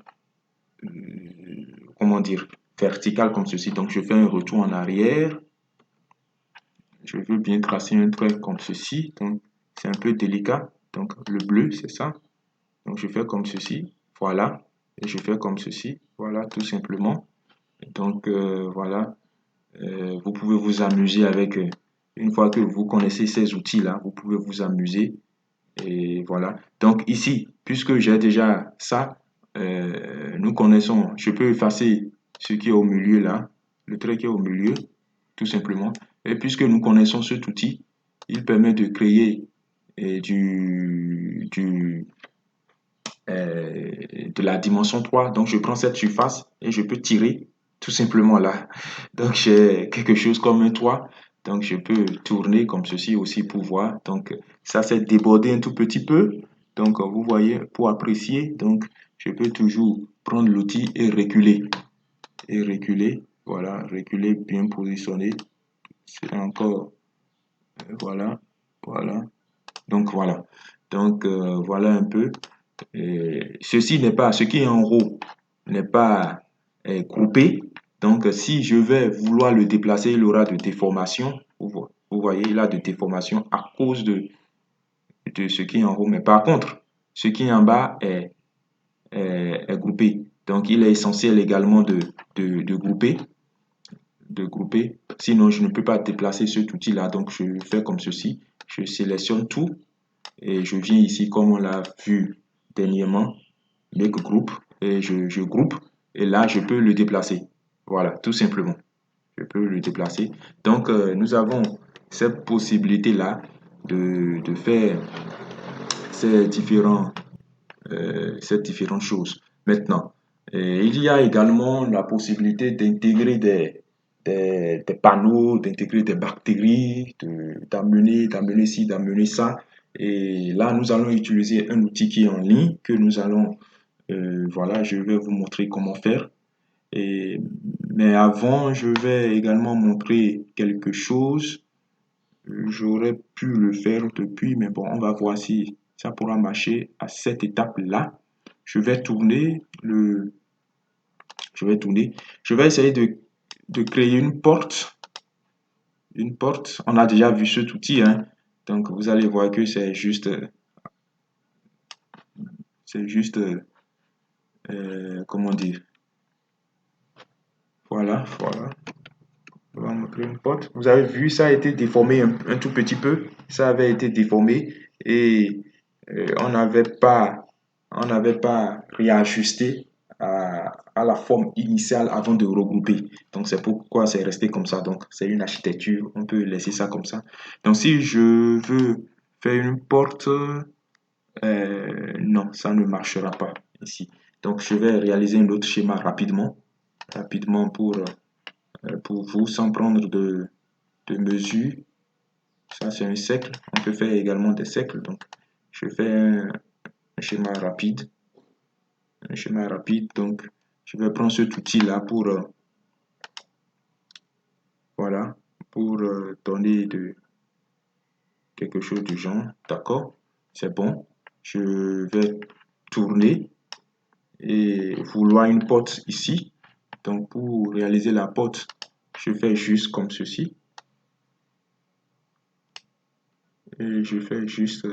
comment dire, verticale comme ceci. Donc, je fais un retour en arrière. Je veux bien tracer un trait comme ceci. Donc, c'est un peu délicat. Donc, le bleu, c'est ça. Donc, je fais comme ceci. Voilà. Et je fais comme ceci. Voilà, tout simplement. Donc, voilà. Vous pouvez vous amuser avec, une fois que vous connaissez ces outils-là, vous pouvez vous amuser. Et voilà. Donc, ici, puisque j'ai déjà ça, nous connaissons, je peux effacer ce qui est au milieu là, le trait qui est au milieu, tout simplement. Et puisque nous connaissons cet outil, il permet de créer de la dimension 3. Donc, je prends cette surface et je peux tirer tout simplement là. Donc, j'ai quelque chose comme un toit. Donc, je peux tourner comme ceci aussi pour voir. Donc, ça, c'est déborder un tout petit peu. Donc, vous voyez, pour apprécier, donc, je peux toujours prendre l'outil et reculer. Et reculer, voilà, reculer, bien positionné. C'est encore, voilà, voilà. Donc, voilà. Donc, voilà un peu. Ce qui est en haut n'est pas groupé. Donc, si je vais vouloir le déplacer, il aura de déformation. Vous voyez, il a de déformation à cause de ce qui est en haut. Mais par contre, ce qui est en bas est groupé. Donc, il est essentiel également de grouper, de grouper. Sinon, je ne peux pas déplacer cet outil-là. Donc, je fais comme ceci. Je sélectionne tout et je viens ici comme on l'a vu dernièrement. Make group et je groupe et là je peux le déplacer. Voilà, tout simplement. Je peux le déplacer. Donc nous avons cette possibilité là de faire ces différentes choses. Maintenant, il y a également la possibilité d'intégrer des panneaux, d'intégrer des bactéries, d'amener ci, d'amener ça. Et là, nous allons utiliser un outil qui est en ligne que nous allons, voilà, je vais vous montrer comment faire. Et, mais avant, je vais également montrer quelque chose. J'aurais pu le faire depuis, mais bon, on va voir si ça pourra marcher à cette étape-là. Je vais tourner le, je vais tourner. Je vais essayer de créer une porte. Une porte. On a déjà vu cet outil, hein. Donc, vous allez voir que c'est juste, comment dire. Voilà. On va montrer une porte. Vous avez vu, ça a été déformé un tout petit peu. Ça avait été déformé et on n'avait pas réajusté à la forme initiale avant de regrouper. Donc, c'est pourquoi c'est resté comme ça. Donc, c'est une architecture. On peut laisser ça comme ça. Donc, si je veux faire une porte, non, ça ne marchera pas ici. Donc, je vais réaliser un autre schéma rapidement pour vous, sans prendre de mesures. Ça, c'est un cercle. On peut faire également des cercles. Donc, je fais un schéma rapide. Un schéma rapide. Donc, je vais prendre cet outil-là pour, voilà, pour donner quelque chose du genre. D'accord? C'est bon. Je vais tourner et vouloir une porte ici. Donc, pour réaliser la porte, je fais juste comme ceci. Et je fais juste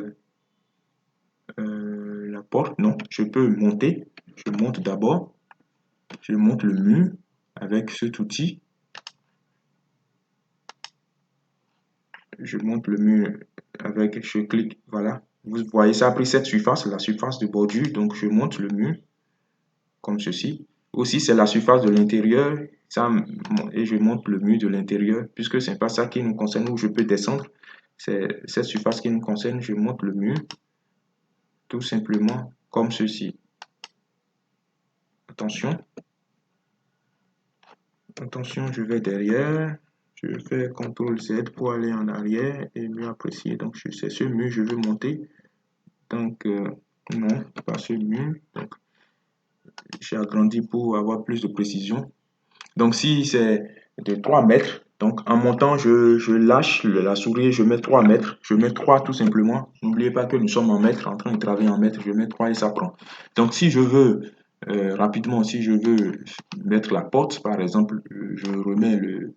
la porte. Non, je peux monter. Je monte d'abord. Je monte le mur avec cet outil. Je monte le mur avec, je clique, voilà. Vous voyez, ça a pris cette surface, la surface de bordure. Donc, je monte le mur comme ceci. Aussi, c'est la surface de l'intérieur. Et je monte le mur de l'intérieur, puisque c'est pas ça qui nous concerne, où je peux descendre. C'est cette surface qui nous concerne. Je monte le mur tout simplement comme ceci. Attention. Attention, je vais derrière. Je fais CTRL Z pour aller en arrière et mieux apprécier. Donc, c'est ce mur que je veux monter. Donc, non, pas ce mur. Donc, j'ai agrandi pour avoir plus de précision. Donc, si c'est de 3 mètres, donc en montant, je lâche la souris, je mets 3 mètres. Je mets 3 tout simplement. N'oubliez pas que nous sommes en mètres, en train de travailler en mètres. Je mets 3 et ça prend. Donc, si je veux, rapidement, si je veux mettre la porte, par exemple, je remets le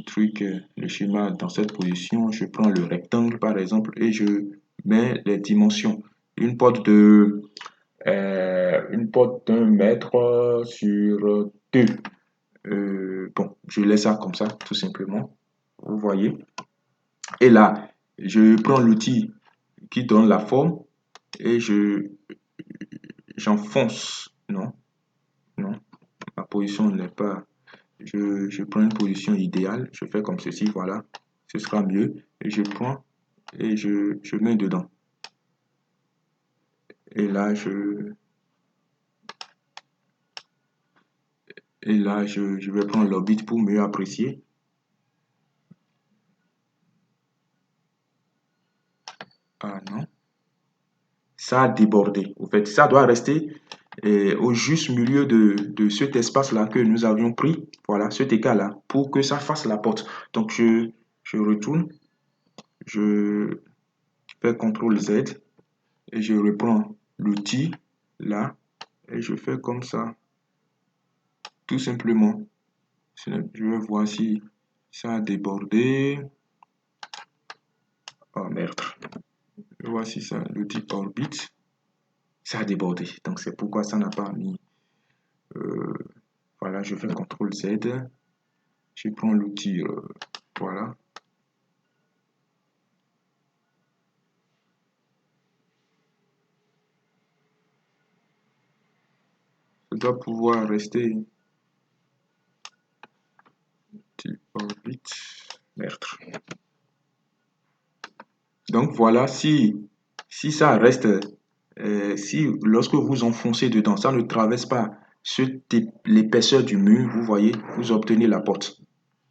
truc, le schéma dans cette position. Je prends le rectangle, par exemple, et je mets les dimensions. Une porte d'1 mètre sur 2. Bon, je laisse ça comme ça, tout simplement. Vous voyez. Et là, je prends l'outil qui donne la forme et j'enfonce. Non, non, ma position n'est pas. Je prends une position idéale. Je fais comme ceci, voilà. Ce sera mieux. Et je prends et je mets dedans. Et là, je vais prendre l'orbite pour mieux apprécier. Ah non. Ça a débordé. En fait, ça doit rester au juste milieu de cet espace-là que nous avions pris. Voilà, cet écart-là, pour que ça fasse la porte. Donc, je retourne, je fais CTRL Z et je reprends l'outil là et je fais comme ça, tout simplement. Je vais voir si ça a débordé. Oh merde. Je vois si ça, l'outil orbite, ça a débordé. Donc, c'est pourquoi ça n'a pas mis. Voilà, je fais CTRL Z. Je prends l'outil, voilà. Ça doit pouvoir rester orbite. Merde. Donc voilà, si ça reste, si lorsque vous enfoncez dedans, ça ne traverse pas l'épaisseur du mur, vous voyez, vous obtenez la porte. Vous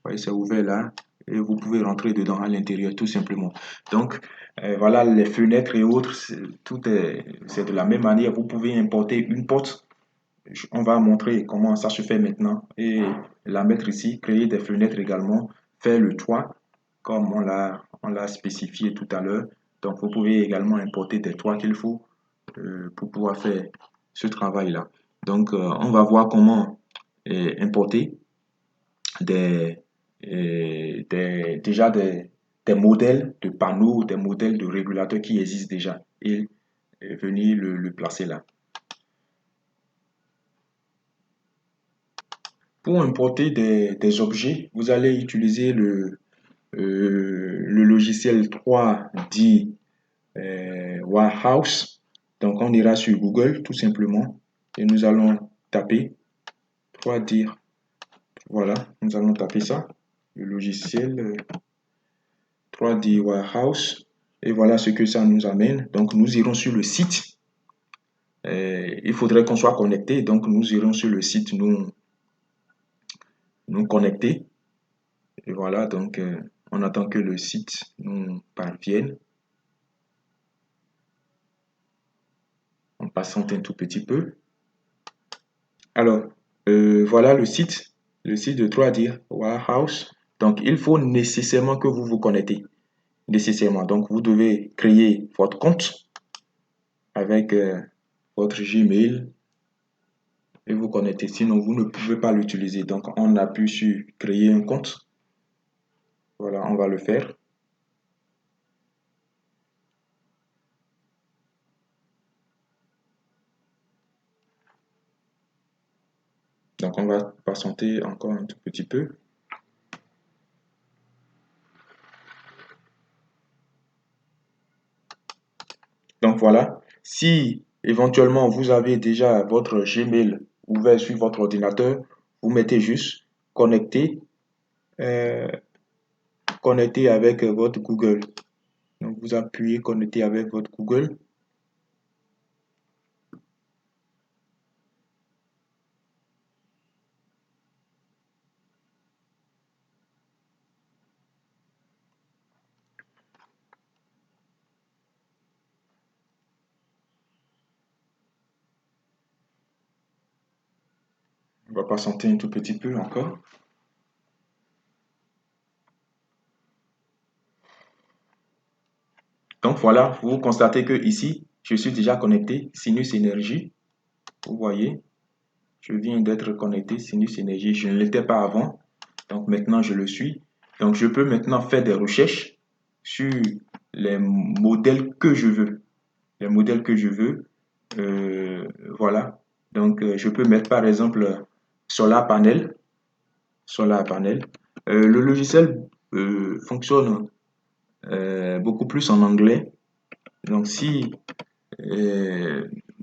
voyez, c'est ouvert là. et vous pouvez rentrer dedans à l'intérieur tout simplement. Donc, voilà les fenêtres et autres, c'est de la même manière. Vous pouvez importer une porte. On va montrer comment ça se fait maintenant et la mettre ici, créer des fenêtres également, faire le toit comme on l'a spécifié tout à l'heure. Donc, vous pouvez également importer des toits qu'il faut pour pouvoir faire ce travail-là. Donc, on va voir comment importer des, déjà des modèles de panneaux, des modèles de régulateurs qui existent déjà et venir le placer là. Pour importer des objets, vous allez utiliser le logiciel 3D Warehouse. Donc, on ira sur Google tout simplement et nous allons taper 3D. Voilà, nous allons taper ça, le logiciel 3D Warehouse. Et voilà ce que ça nous amène. Donc, nous irons sur le site. Il faudrait qu'on soit connecté. Donc, nous irons sur le site, nous connecter. Et voilà, donc, on attend que le site nous parvienne. On patiente un tout petit peu. Alors, voilà le site de 3D Warehouse. Donc, il faut nécessairement que vous vous connectez. Nécessairement. Donc, vous devez créer votre compte avec votre Gmail et vous connecter. Sinon, vous ne pouvez pas l'utiliser. Donc, on appuie sur créer un compte. Voilà, on va le faire. Donc, on va patienter encore un tout petit peu. Donc, voilà. Si éventuellement vous avez déjà votre Gmail ouvert sur votre ordinateur, vous mettez juste connecter, euh, connecter avec votre Google. Donc, vous appuyez connecter avec votre Google. On va patienter un tout petit peu encore. Donc voilà, vous constatez que ici, je suis déjà connecté, Sinus Énergie. Vous voyez, je viens d'être connecté, Sinus Énergie. Je ne l'étais pas avant, donc maintenant je le suis. Donc je peux maintenant faire des recherches sur les modèles que je veux. Les modèles que je veux, voilà. Donc je peux mettre par exemple Solar Panel. Solar Panel. Le logiciel fonctionne beaucoup plus en anglais. Donc, si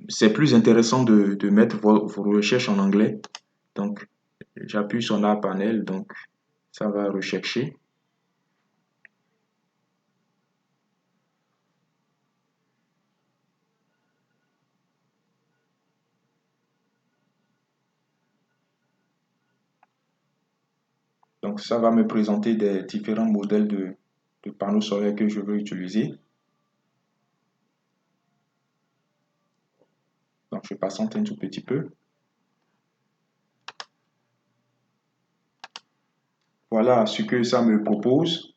c'est plus intéressant de mettre vos recherches en anglais, donc j'appuie sur la panel, donc ça va rechercher. Donc, ça va me présenter des différents modèles de panneaux solaires que je veux utiliser. Donc, je patiente un tout petit peu. Voilà ce que ça me propose,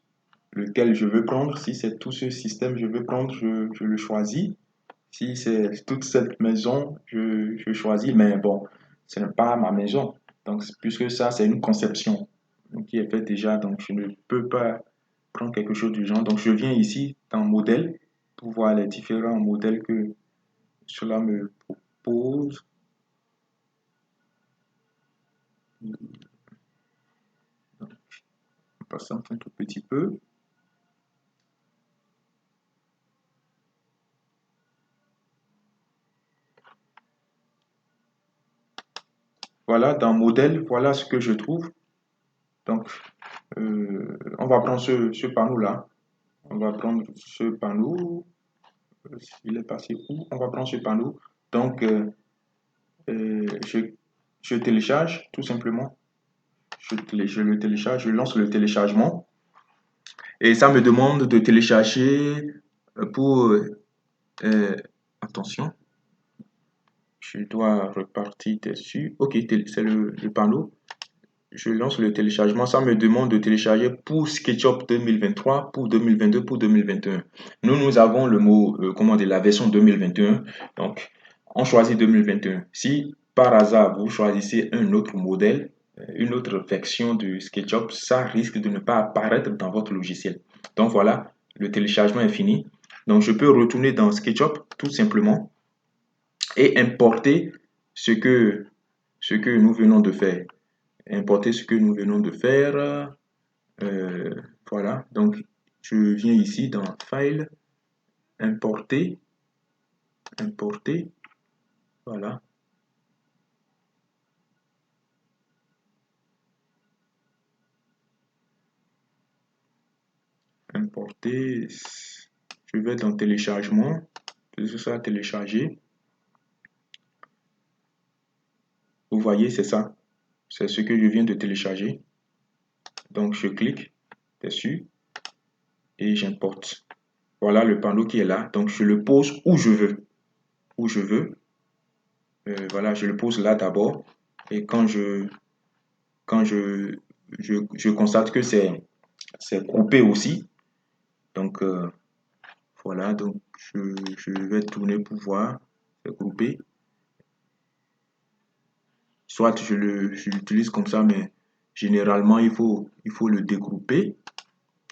lequel je veux prendre. Si c'est tout ce système que je veux prendre, je le choisis. Si c'est toute cette maison, je choisis. Mais bon, ce n'est pas ma maison. Donc, puisque ça, c'est une conception qui est faite déjà, donc je ne peux pas prendre quelque chose du genre. Donc, je viens ici dans modèle pour voir les différents modèles que cela me propose. Donc, je patiente un tout petit peu. Voilà, dans modèle, voilà ce que je trouve. Donc, on va prendre ce panneau-là. On va prendre ce panneau. Il est passé où? On va prendre ce panneau. Donc, je télécharge tout simplement. Je le télécharge, je lance le téléchargement. Et ça me demande de télécharger pour... attention, je dois repartir dessus. Ok, c'est le panneau. Je lance le téléchargement. Ça me demande de télécharger pour SketchUp 2023, pour 2022, pour 2021. Nous avons le mot, comment dire, la version 2021. Donc, on choisit 2021. Si par hasard vous choisissez un autre modèle, une autre version de SketchUp, ça risque de ne pas apparaître dans votre logiciel. Donc voilà, le téléchargement est fini. Donc je peux retourner dans SketchUp tout simplement et importer ce que nous venons de faire. Importer ce que nous venons de faire. Voilà, donc je viens ici dans File, Importer, Importer, voilà. Importer, je vais dans Téléchargement, tout ça télécharger. Vous voyez, c'est ça. C'est ce que je viens de télécharger. Donc, je clique dessus et j'importe. Voilà le panneau qui est là. Donc, je le pose où je veux. Où je veux. Voilà, je le pose là d'abord. Et quand je constate que c'est groupé aussi. Donc, voilà. Donc, je vais tourner pour voir. C'est groupé. Soit je l'utilise comme ça, mais généralement, il faut le dégrouper.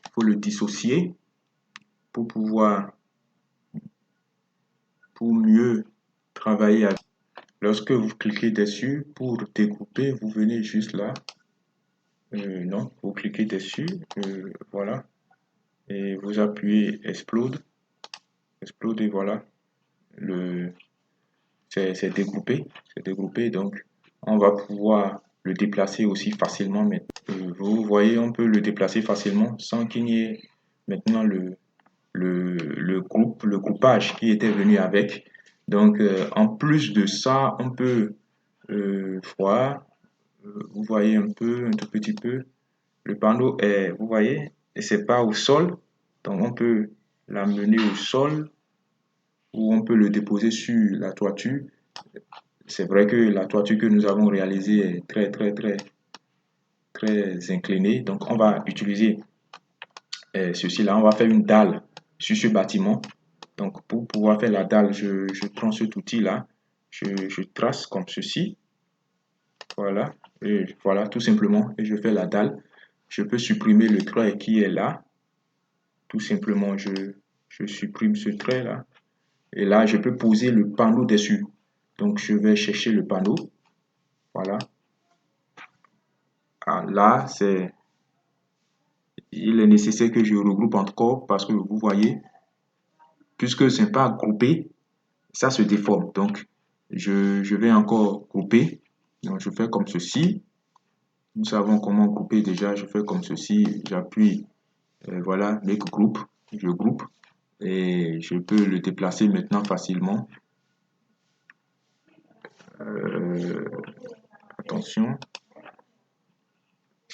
Il faut le dissocier pour pouvoir, pour mieux travailler avec. Lorsque vous cliquez dessus pour découper, vous venez juste là. Non, vous cliquez dessus, voilà, et vous appuyez Explode, Explode et voilà, c'est dégroupé, donc on va pouvoir le déplacer aussi facilement. Mais vous voyez, on peut le déplacer facilement sans qu'il n'y ait maintenant le groupage qui était venu avec. Donc, en plus de ça, on peut voir, vous voyez un tout petit peu, le panneau est, vous voyez, et c'est pas au sol. Donc, on peut l'amener au sol ou on peut le déposer sur la toiture. C'est vrai que la toiture que nous avons réalisée est très inclinée. Donc, on va utiliser ceci là. On va faire une dalle sur ce bâtiment. Donc, pour pouvoir faire la dalle, je prends cet outil-là, je trace comme ceci. Voilà, et voilà, tout simplement, et je fais la dalle. Je peux supprimer le trait qui est là. Tout simplement, je supprime ce trait-là. Et là, je peux poser le panneau dessus. Donc, je vais chercher le panneau. Voilà. Ah, là, il est nécessaire que je regroupe encore parce que vous voyez, puisque ce n'est pas groupé, ça se déforme. Donc, je vais encore grouper. Donc, je fais comme ceci. Nous savons comment grouper déjà. Je fais comme ceci. J'appuie, voilà, make group. Je groupe et je peux le déplacer maintenant facilement. Attention.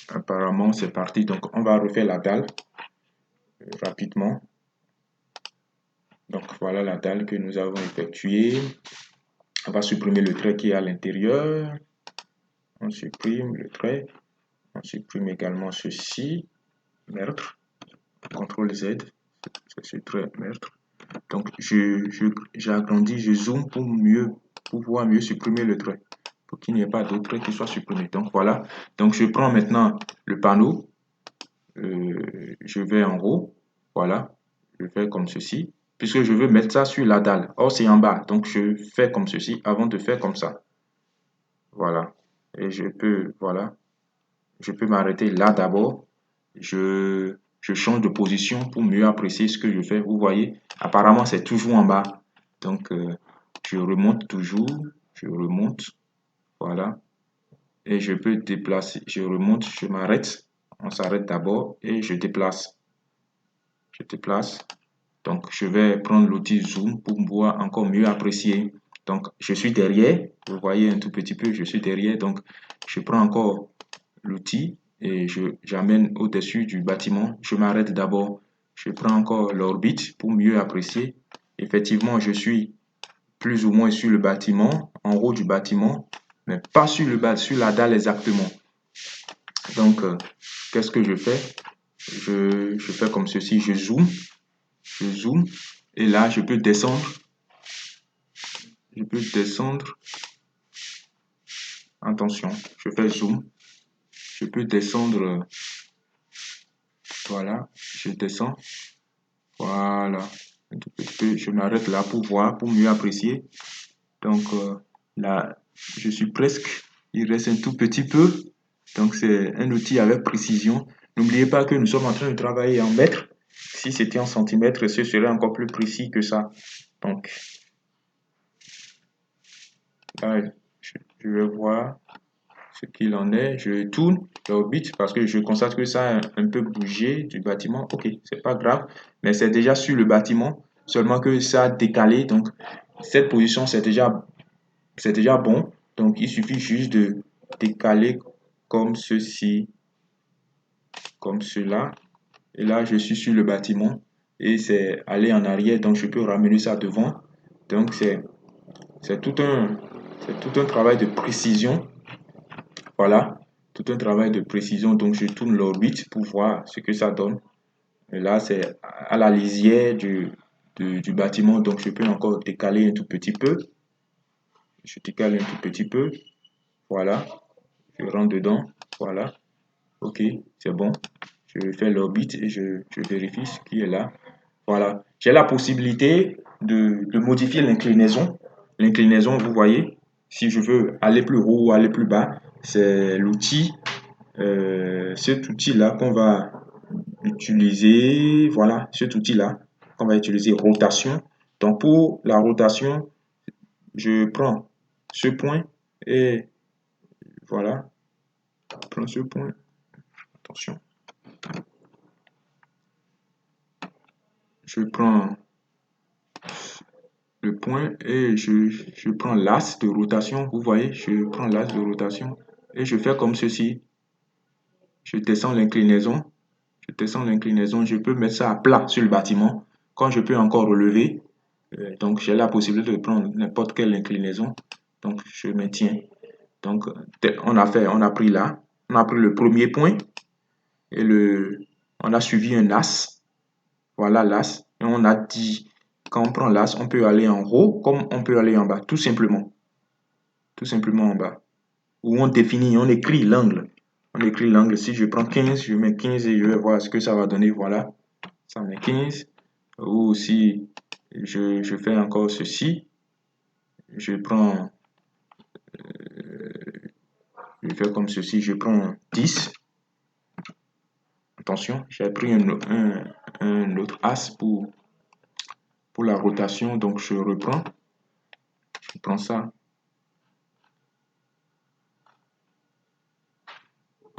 Apparemment, c'est parti. Donc, on va refaire la dalle rapidement. Donc, voilà la dalle que nous avons effectuée. On va supprimer le trait qui est à l'intérieur. On supprime le trait. On supprime également ceci. Meurtre. CTRL Z. C'est ce trait meurtre. Donc, j'agrandis, je zoome pour pouvoir mieux supprimer le trait. Pour qu'il n'y ait pas d'autres traits qui soient supprimés. Donc, voilà. Donc, je prends maintenant le panneau. Je vais en haut. Voilà. Je fais comme ceci. Puisque je veux mettre ça sur la dalle. Or, c'est en bas. Donc, je fais comme ceci avant de faire comme ça. Voilà. Et voilà. Je peux m'arrêter là d'abord. Je change de position pour mieux apprécier ce que je fais. Vous voyez, apparemment, c'est toujours en bas. Donc, je remonte toujours. Je remonte. Voilà. Et je peux déplacer. Je remonte, je m'arrête. On s'arrête d'abord et je déplace. Je déplace. Donc, je vais prendre l'outil Zoom pour pouvoir encore mieux apprécier. Donc, je suis derrière. Vous voyez un tout petit peu, je suis derrière. Donc, je prends encore l'outil et j'amène au-dessus du bâtiment. Je m'arrête d'abord. Je prends encore l'orbite pour mieux apprécier. Effectivement, je suis plus ou moins sur le bâtiment, en haut du bâtiment, mais pas sur sur la dalle exactement. Donc, qu'est-ce que je fais? Je fais comme ceci, je zoome, et là, je peux descendre. Je peux descendre. Attention, je fais zoom. Je peux descendre. Voilà, je descends. Voilà. Un tout petit peu. Je m'arrête là pour voir, pour mieux apprécier. Donc, là, je suis presque. Il reste un tout petit peu. Donc, c'est un outil avec précision. N'oubliez pas que nous sommes en train de travailler en mètres. Si c'était en centimètres, ce serait encore plus précis que ça. Donc, là, je vais voir ce qu'il en est. Je tourne l'orbite parce que je constate que ça a un peu bougé du bâtiment. Ok, c'est pas grave, mais c'est déjà sur le bâtiment, seulement que ça a décalé. Donc, cette position, c'est déjà bon. Donc, il suffit juste de décaler comme ceci, comme cela. Et là, je suis sur le bâtiment et c'est aller en arrière. Donc, je peux ramener ça devant. Donc, c'est tout un travail de précision. Voilà, tout un travail de précision. Donc, je tourne l'orbite pour voir ce que ça donne. Et là, c'est à la lisière du bâtiment. Donc, je peux encore décaler un tout petit peu. Je décale un tout petit peu. Voilà. Je rentre dedans. Voilà. OK, c'est bon. Je fais l'orbite et je vérifie ce qui est là. Voilà. J'ai la possibilité de modifier l'inclinaison. L'inclinaison, vous voyez, si je veux aller plus haut ou aller plus bas, c'est l'outil, cet outil-là qu'on va utiliser. Voilà, cet outil-là qu'on va utiliser, rotation. Donc, pour la rotation, je prends ce point et voilà, je prends ce point. Attention. Je prends le point et je prends l'axe de rotation. Vous voyez, je prends l'axe de rotation et je fais comme ceci. Je descends l'inclinaison. Je descends l'inclinaison. Je peux mettre ça à plat sur le bâtiment. Quand je peux encore relever, donc j'ai la possibilité de prendre n'importe quelle inclinaison. Donc je maintiens. Donc on a pris là, on a pris le premier point et on a suivi un as. Voilà l'as. Et on a dit, quand on prend l'as, on peut aller en haut comme on peut aller en bas, tout simplement. Tout simplement en bas. Où on définit, on écrit l'angle. On écrit l'angle. Si je prends 15, je mets 15 et je vais voir ce que ça va donner. Voilà. Ça met 15. Ou si je fais encore ceci, je prends, je fais comme ceci, je prends 10. Attention, j'ai pris un autre as pour la rotation, donc je reprends. Je prends ça.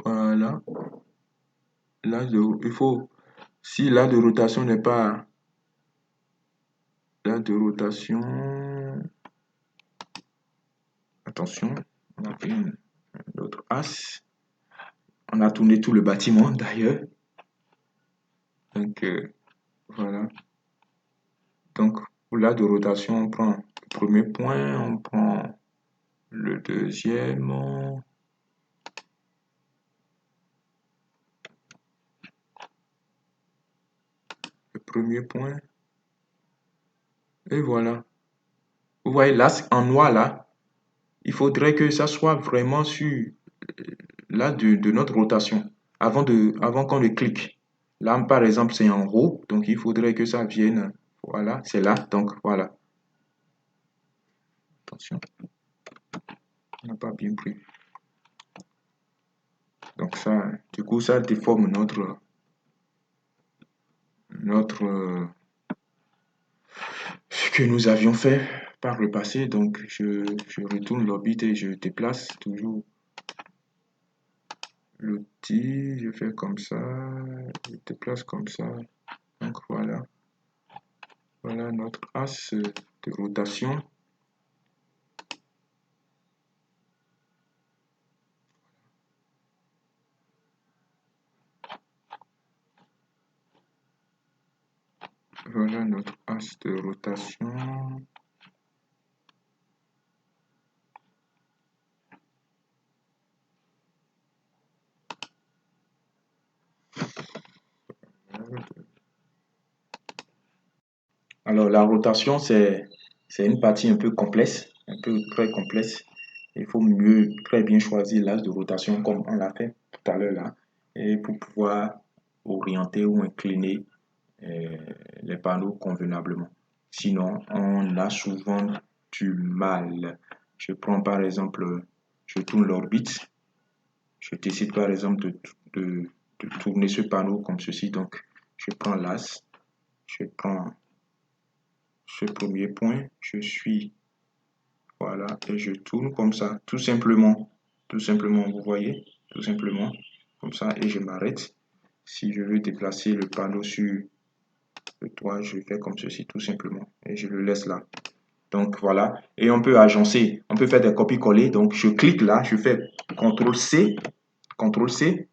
Voilà. Là, il faut, si là de rotation n'est pas, là de rotation, attention, on a pris un autre as. On a tourné tout le bâtiment d'ailleurs. Donc, voilà. Donc, pour la de rotation, on prend le premier point, on prend le deuxième, le premier point, et voilà. Vous voyez là, en noir là, il faudrait que ça soit vraiment sur là de notre rotation avant qu'on le clique. Là, par exemple, c'est en haut, donc il faudrait que ça vienne. Voilà, c'est là, donc voilà. Attention, on n'a pas bien pris. Donc ça, du coup, ça déforme ce que nous avions fait par le passé. Donc je retourne l'orbite et je déplace toujours l'outil. Je fais comme ça, je déplace comme ça. Donc voilà, voilà notre axe de rotation. Voilà notre axe de rotation. Alors, la rotation, c'est une partie un peu complexe, un peu très complexe. Il faut mieux très bien choisir l'axe de rotation comme on l'a fait tout à l'heure là, et pour pouvoir orienter ou incliner euh, les panneaux convenablement. Sinon, on a souvent du mal. Je prends par exemple, je tourne l'orbite. Je décide par exemple de tourner ce panneau comme ceci. Donc, je prends l'axe, je prends ce premier point, je suis, voilà, et je tourne comme ça, tout simplement, vous voyez, tout simplement, comme ça, et je m'arrête. Si je veux déplacer le panneau sur le toit, je fais comme ceci, tout simplement, et je le laisse là. Donc voilà, et on peut agencer, on peut faire des copies-coller. Donc je clique là, je fais CTRL C,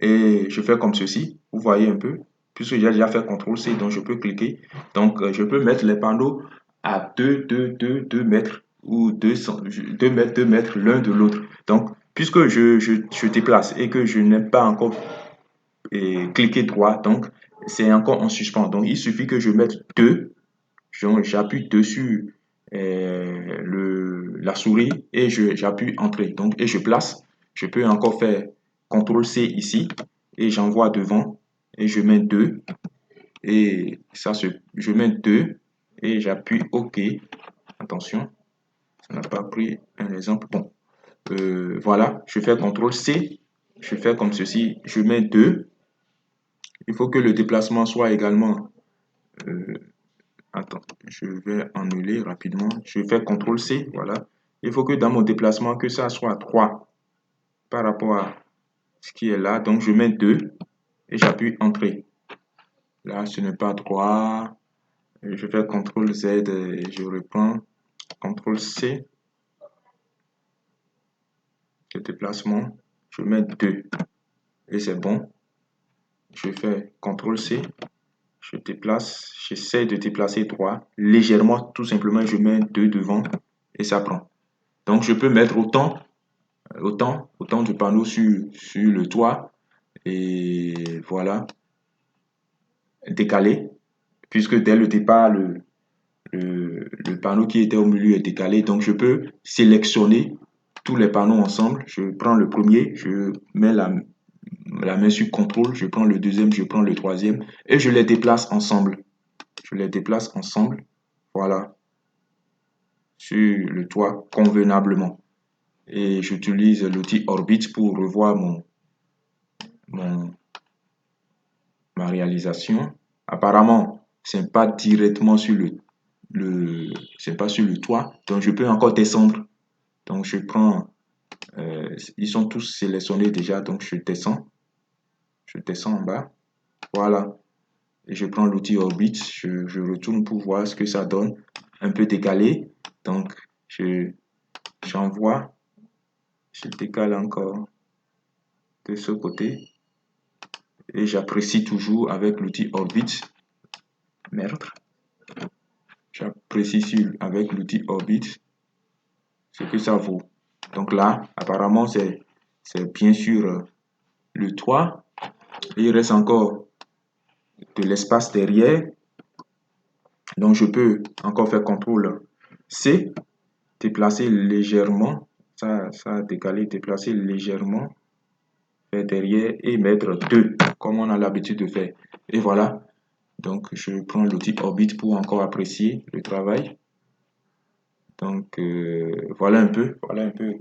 et je fais comme ceci. Vous voyez un peu, puisque j'ai déjà fait CTRL-C, donc je peux cliquer. Donc je peux mettre les panneaux à 2 mètres ou 2 mètres, 2 mètres l'un de l'autre. Donc, puisque je déplace et que je n'ai pas encore cliqué droit, donc c'est encore en suspens. Donc il suffit que je mette 2, j'appuie dessus la souris et j'appuie Entrée. Donc, et je place. Je peux encore faire CTRL-C ici et j'envoie devant et je mets 2 et je mets 2 et j'appuie OK. Attention, ça n'a pas pris un exemple. Bon, voilà, je fais CTRL-C, je fais comme ceci, je mets 2. Il faut que le déplacement soit également euh, attends, je vais annuler rapidement. Je fais CTRL-C, voilà. Il faut que dans mon déplacement, que ça soit 3 par rapport à ce qui est là. Donc, je mets 2 et j'appuie Entrée. Là, ce n'est pas 3. Je fais CTRL-Z et je reprends. CTRL-C, le déplacement. Je mets 2 et c'est bon. Je fais CTRL-C. Je déplace, j'essaie de déplacer 3 légèrement, tout simplement. Je mets 2 devant et ça prend. Donc, je peux mettre autant de panneaux sur le toit et voilà, décalé, puisque dès le départ, le panneau qui était au milieu est décalé. Donc, je peux sélectionner tous les panneaux ensemble. Je prends le premier, je mets la main sur CTRL, je prends le deuxième, je prends le troisième et je les déplace ensemble. Je les déplace ensemble, voilà, sur le toit convenablement. Et j'utilise l'outil Orbit pour revoir mon, ma réalisation. Apparemment, c'est pas directement sur c'est pas sur le toit, donc je peux encore descendre. Donc je prends, ils sont tous sélectionnés déjà, donc je descends en bas, voilà. Et je prends l'outil Orbit, je retourne pour voir ce que ça donne, un peu décalé. Donc j'envoie, je décale encore de ce côté et j'apprécie toujours avec l'outil Orbit. Merde. J'apprécie avec l'outil Orbit ce que ça vaut. Donc là, apparemment, c'est bien sûr le toit. Et il reste encore de l'espace derrière. Donc je peux encore faire CTRL C, déplacer légèrement, ça a décalé, déplacer légèrement vers derrière et mettre 2, comme on a l'habitude de faire. Et voilà. Donc je prends l'outil Orbit pour encore apprécier le travail. Donc voilà un peu, voilà un peu.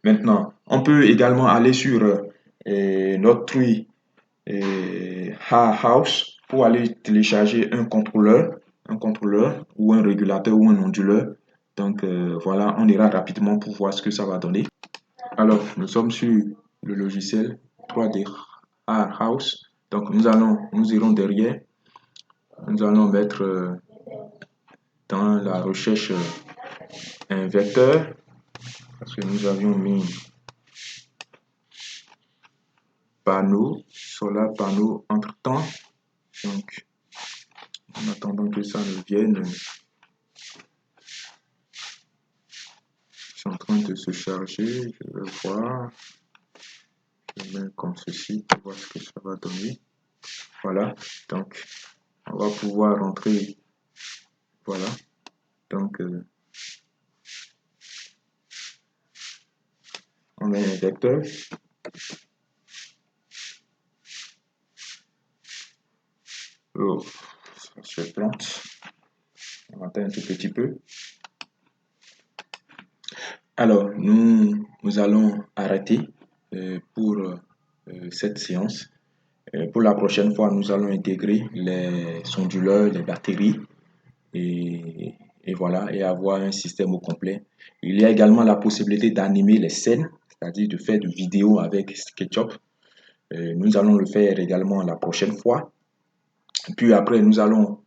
Maintenant, on peut également aller sur notre tree House pour aller télécharger un contrôleur ou un régulateur ou un onduleur. Donc voilà, on ira rapidement pour voir ce que ça va donner. Alors, nous sommes sur le logiciel 3D House. Donc nous irons derrière. Nous allons mettre dans la recherche un vecteur parce que nous avions mis panneau, solar panneau entre temps. Donc En attendant que ça ne vienne, c'est en train de se charger. Je vais voir. Je mets comme ceci pour voir ce que ça va donner. Voilà. Donc, on va pouvoir rentrer. Voilà. Donc, on met un vecteur. Oh, ça se plante. On va attendre un tout petit peu. Alors, nous allons arrêter pour cette séance. Pour la prochaine fois, nous allons intégrer les sonduleurs, les batteries et, et voilà, et avoir un système au complet. Il y a également la possibilité d'animer les scènes, c'est-à-dire de faire des vidéos avec SketchUp. Nous allons le faire également la prochaine fois. Puis après, nous allons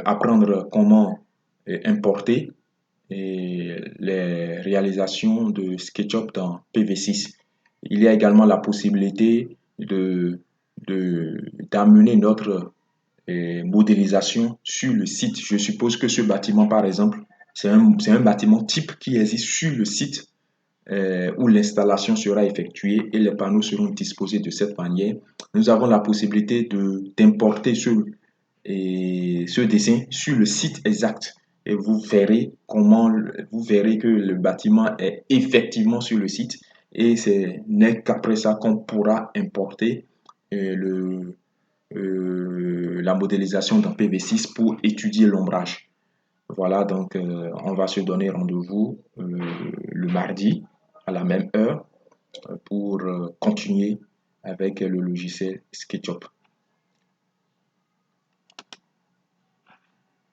apprendre comment importer les réalisations de SketchUp dans PV6. Il y a également la possibilité d'amener notre modélisation sur le site. Je suppose que ce bâtiment, par exemple, c'est un bâtiment type qui existe sur le site où l'installation sera effectuée et les panneaux seront disposés de cette manière. Nous avons la possibilité d'importer ce dessin sur le site exact et vous verrez que le bâtiment est effectivement sur le site et c'est n'est qu'après ça qu'on pourra importer la modélisation dans PV6 pour étudier l'ombrage. Voilà, donc on va se donner rendez-vous le mardi à la même heure pour continuer avec le logiciel SketchUp.